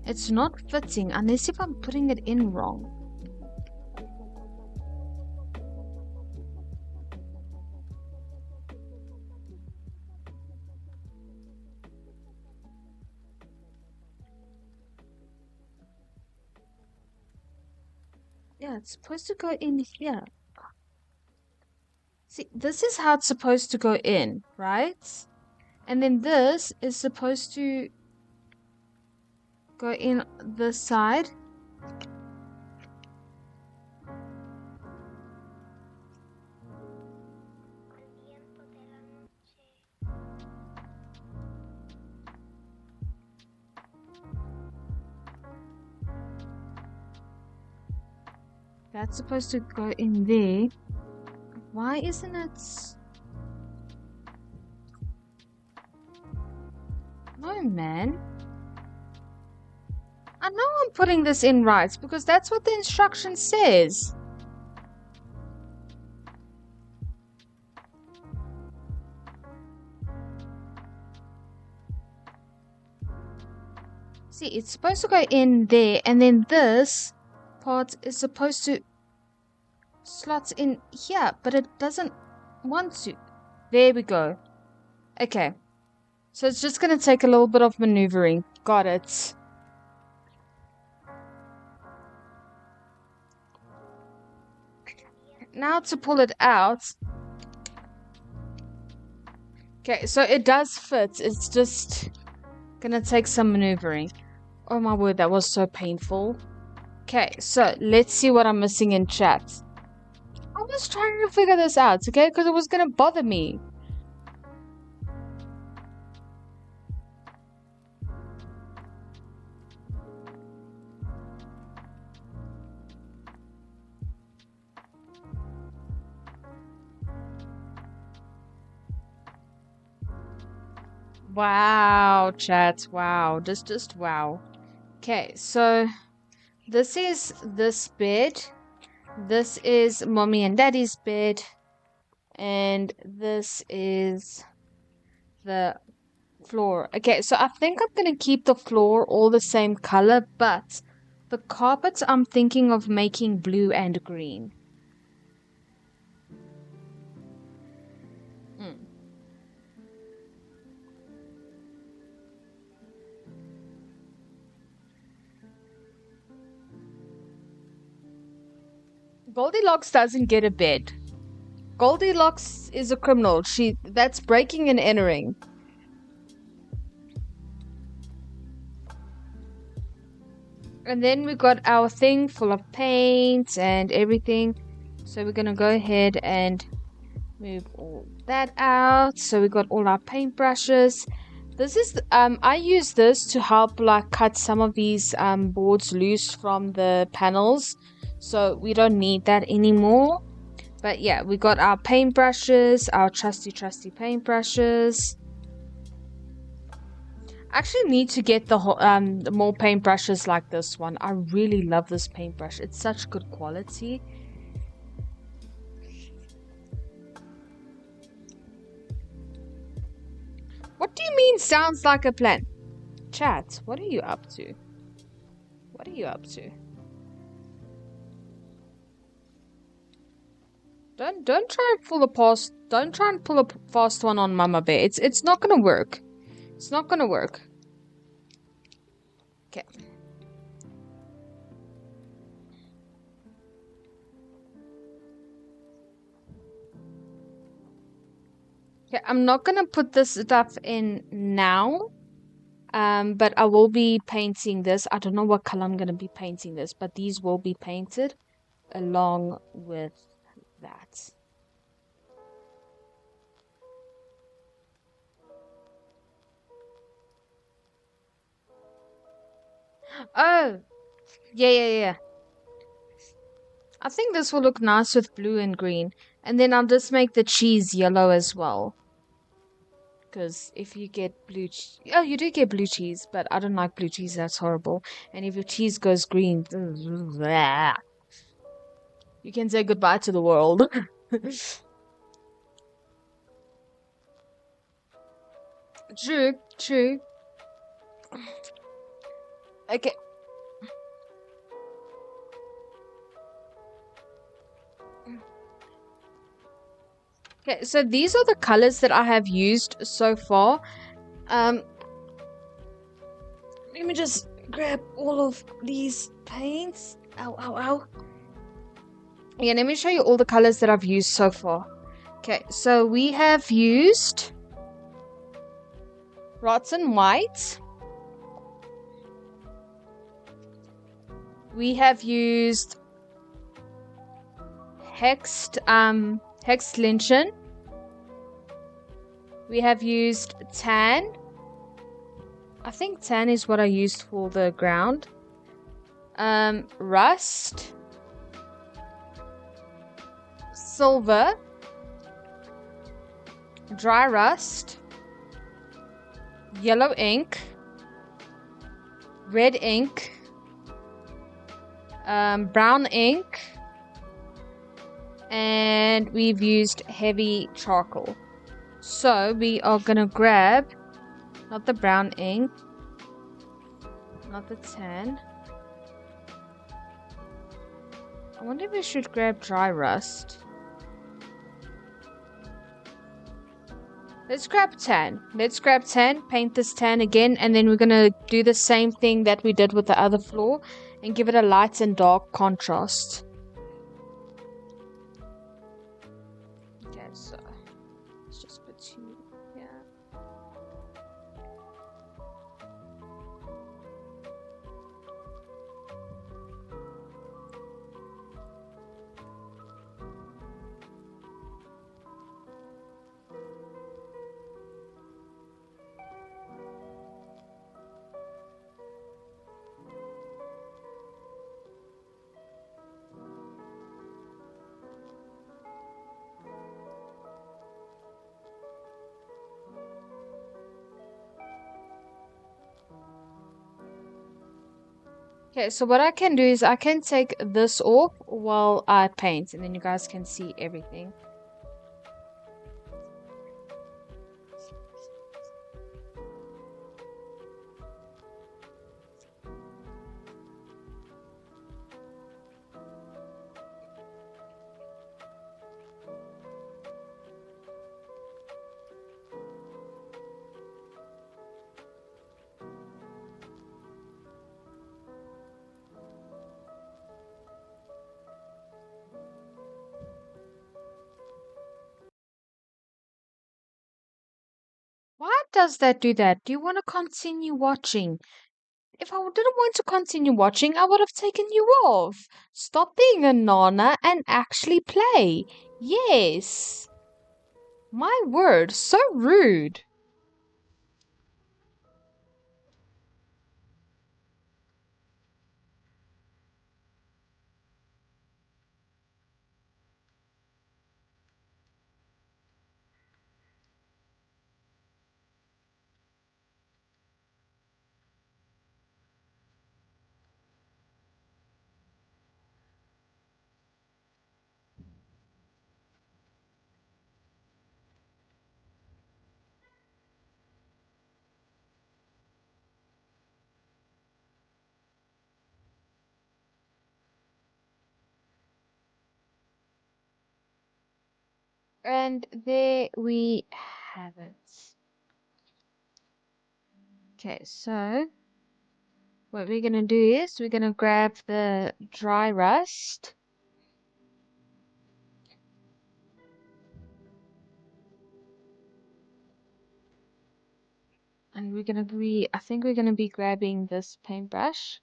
It's not fitting unless if I'm putting it in wrong. Yeah, it's supposed to go in here. See, this is how it's supposed to go in, right? And then this is supposed to go in this side. That's supposed to go in there. Why isn't it? No, man. I know I'm putting this in right because that's what the instruction says. See, it's supposed to go in there, and then this part is supposed to slot in here, but it doesn't want to. There we go. Okay. So it's just going to take a little bit of maneuvering. Got it. Now to pull it out. Okay, so it does fit. It's just gonna take some maneuvering. Oh my word, that was so painful. Okay, so let's see what I'm missing in chat. I was trying to figure this out, okay? Because it was gonna bother me. Wow, chat. Wow. Just wow. Okay, so this is this bed. This is mommy and daddy's bed. And this is the floor. Okay, so I think I'm going to keep the floor all the same color, but the carpets I'm thinking of making blue and green. Goldilocks doesn't get a bed. Goldilocks is a criminal. That's breaking and entering. And then we got our thing full of paint and everything. So we're gonna go ahead and move all that out. So we got all our paintbrushes. This is I use this to help like cut some of these boards loose from the panels. So we don't need that anymore. But yeah, we got our paintbrushes, our trusty paintbrushes. I actually need to get the more paintbrushes like this one. I really love this paintbrush. It's such good quality. What do you mean sounds like a plan? Chat, what are you up to? What are you up to? Don't try and pull a fast one on Mama Bear. It's not gonna work. It's not gonna work. Okay. Okay, I'm not gonna put this stuff in now. But I will be painting this. I don't know what color I'm gonna be painting this, but these will be painted along with that. Oh, yeah. I think this will look nice with blue and green. And then I'll just make the cheese yellow as well. Because if you get blue... Oh, you do get blue cheese, but I don't like blue cheese. That's horrible. And if your cheese goes green... You can say goodbye to the world. True. Okay. Okay, so these are the colors that I have used so far. Let me just grab all of these paints. Ow. Yeah, let me show you all the colors that I've used so far. Okay, so we have used rotten white. We have used hexed linchin. We have used tan. I think tan is what I used for the ground. Rust, silver, dry rust, yellow ink, red ink, brown ink, and we've used heavy charcoal. So we are gonna grab not the brown ink, not the tan. I wonder if we should grab dry rust. Let's grab tan. Let's grab tan, paint this tan again, and then we're gonna do the same thing that we did with the other floor and give it a light and dark contrast. Okay, so let's just put two here. Okay, so what I can do is I can take this off while I paint, and then you guys can see everything. Why does that do that? Do you want to continue watching? If I didn't want to continue watching, I would have taken you off. Stop being a nana and actually play. Yes. My word, so rude. And there we have it. Okay, so what we're gonna do is we're gonna grab the dry rust. And I think we're gonna be grabbing this paintbrush.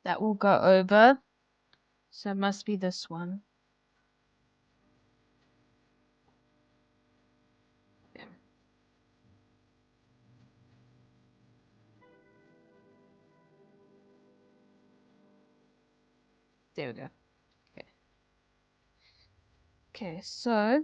That will go over. So it must be this one. Yeah. There we go. Okay. Okay, so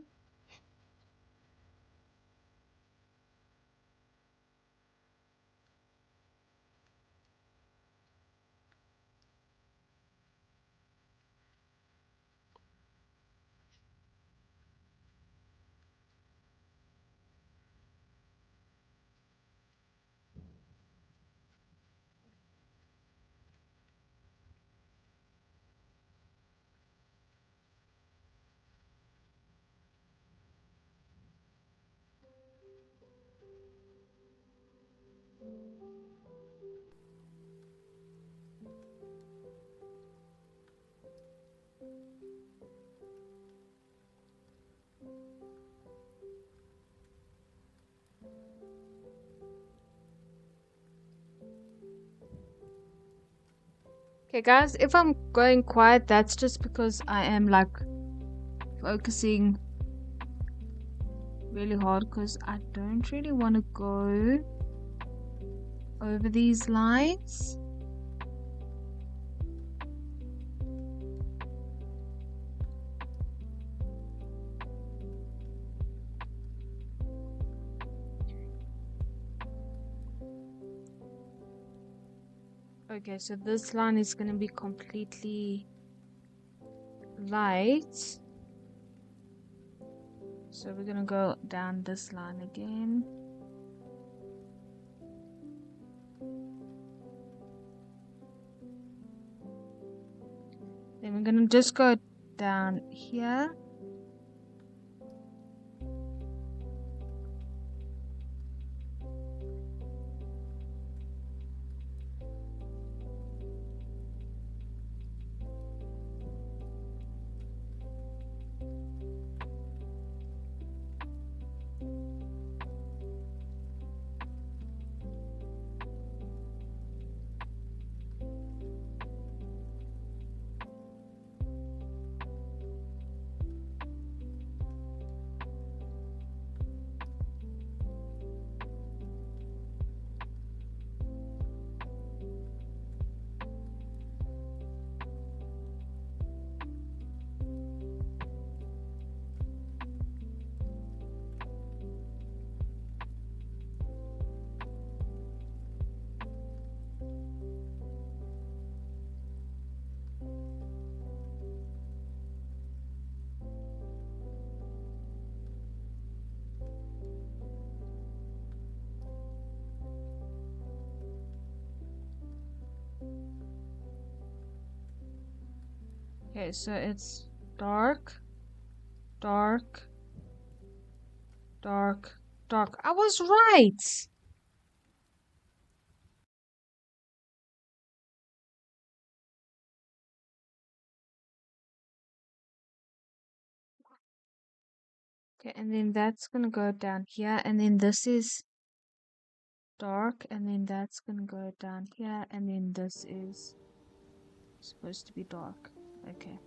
Okay, guys, if I'm going quiet, that's just because I am like focusing really hard because I don't really want to go over these lines. Okay, so this line is going to be completely light. So we're going to go down this line again. Then we're going to just go down here. Okay, so it's dark, dark, dark, dark. I was right. Okay, and then that's gonna go down here, and then this is dark, and then that's gonna go down here, and then this is supposed to be dark. Okay.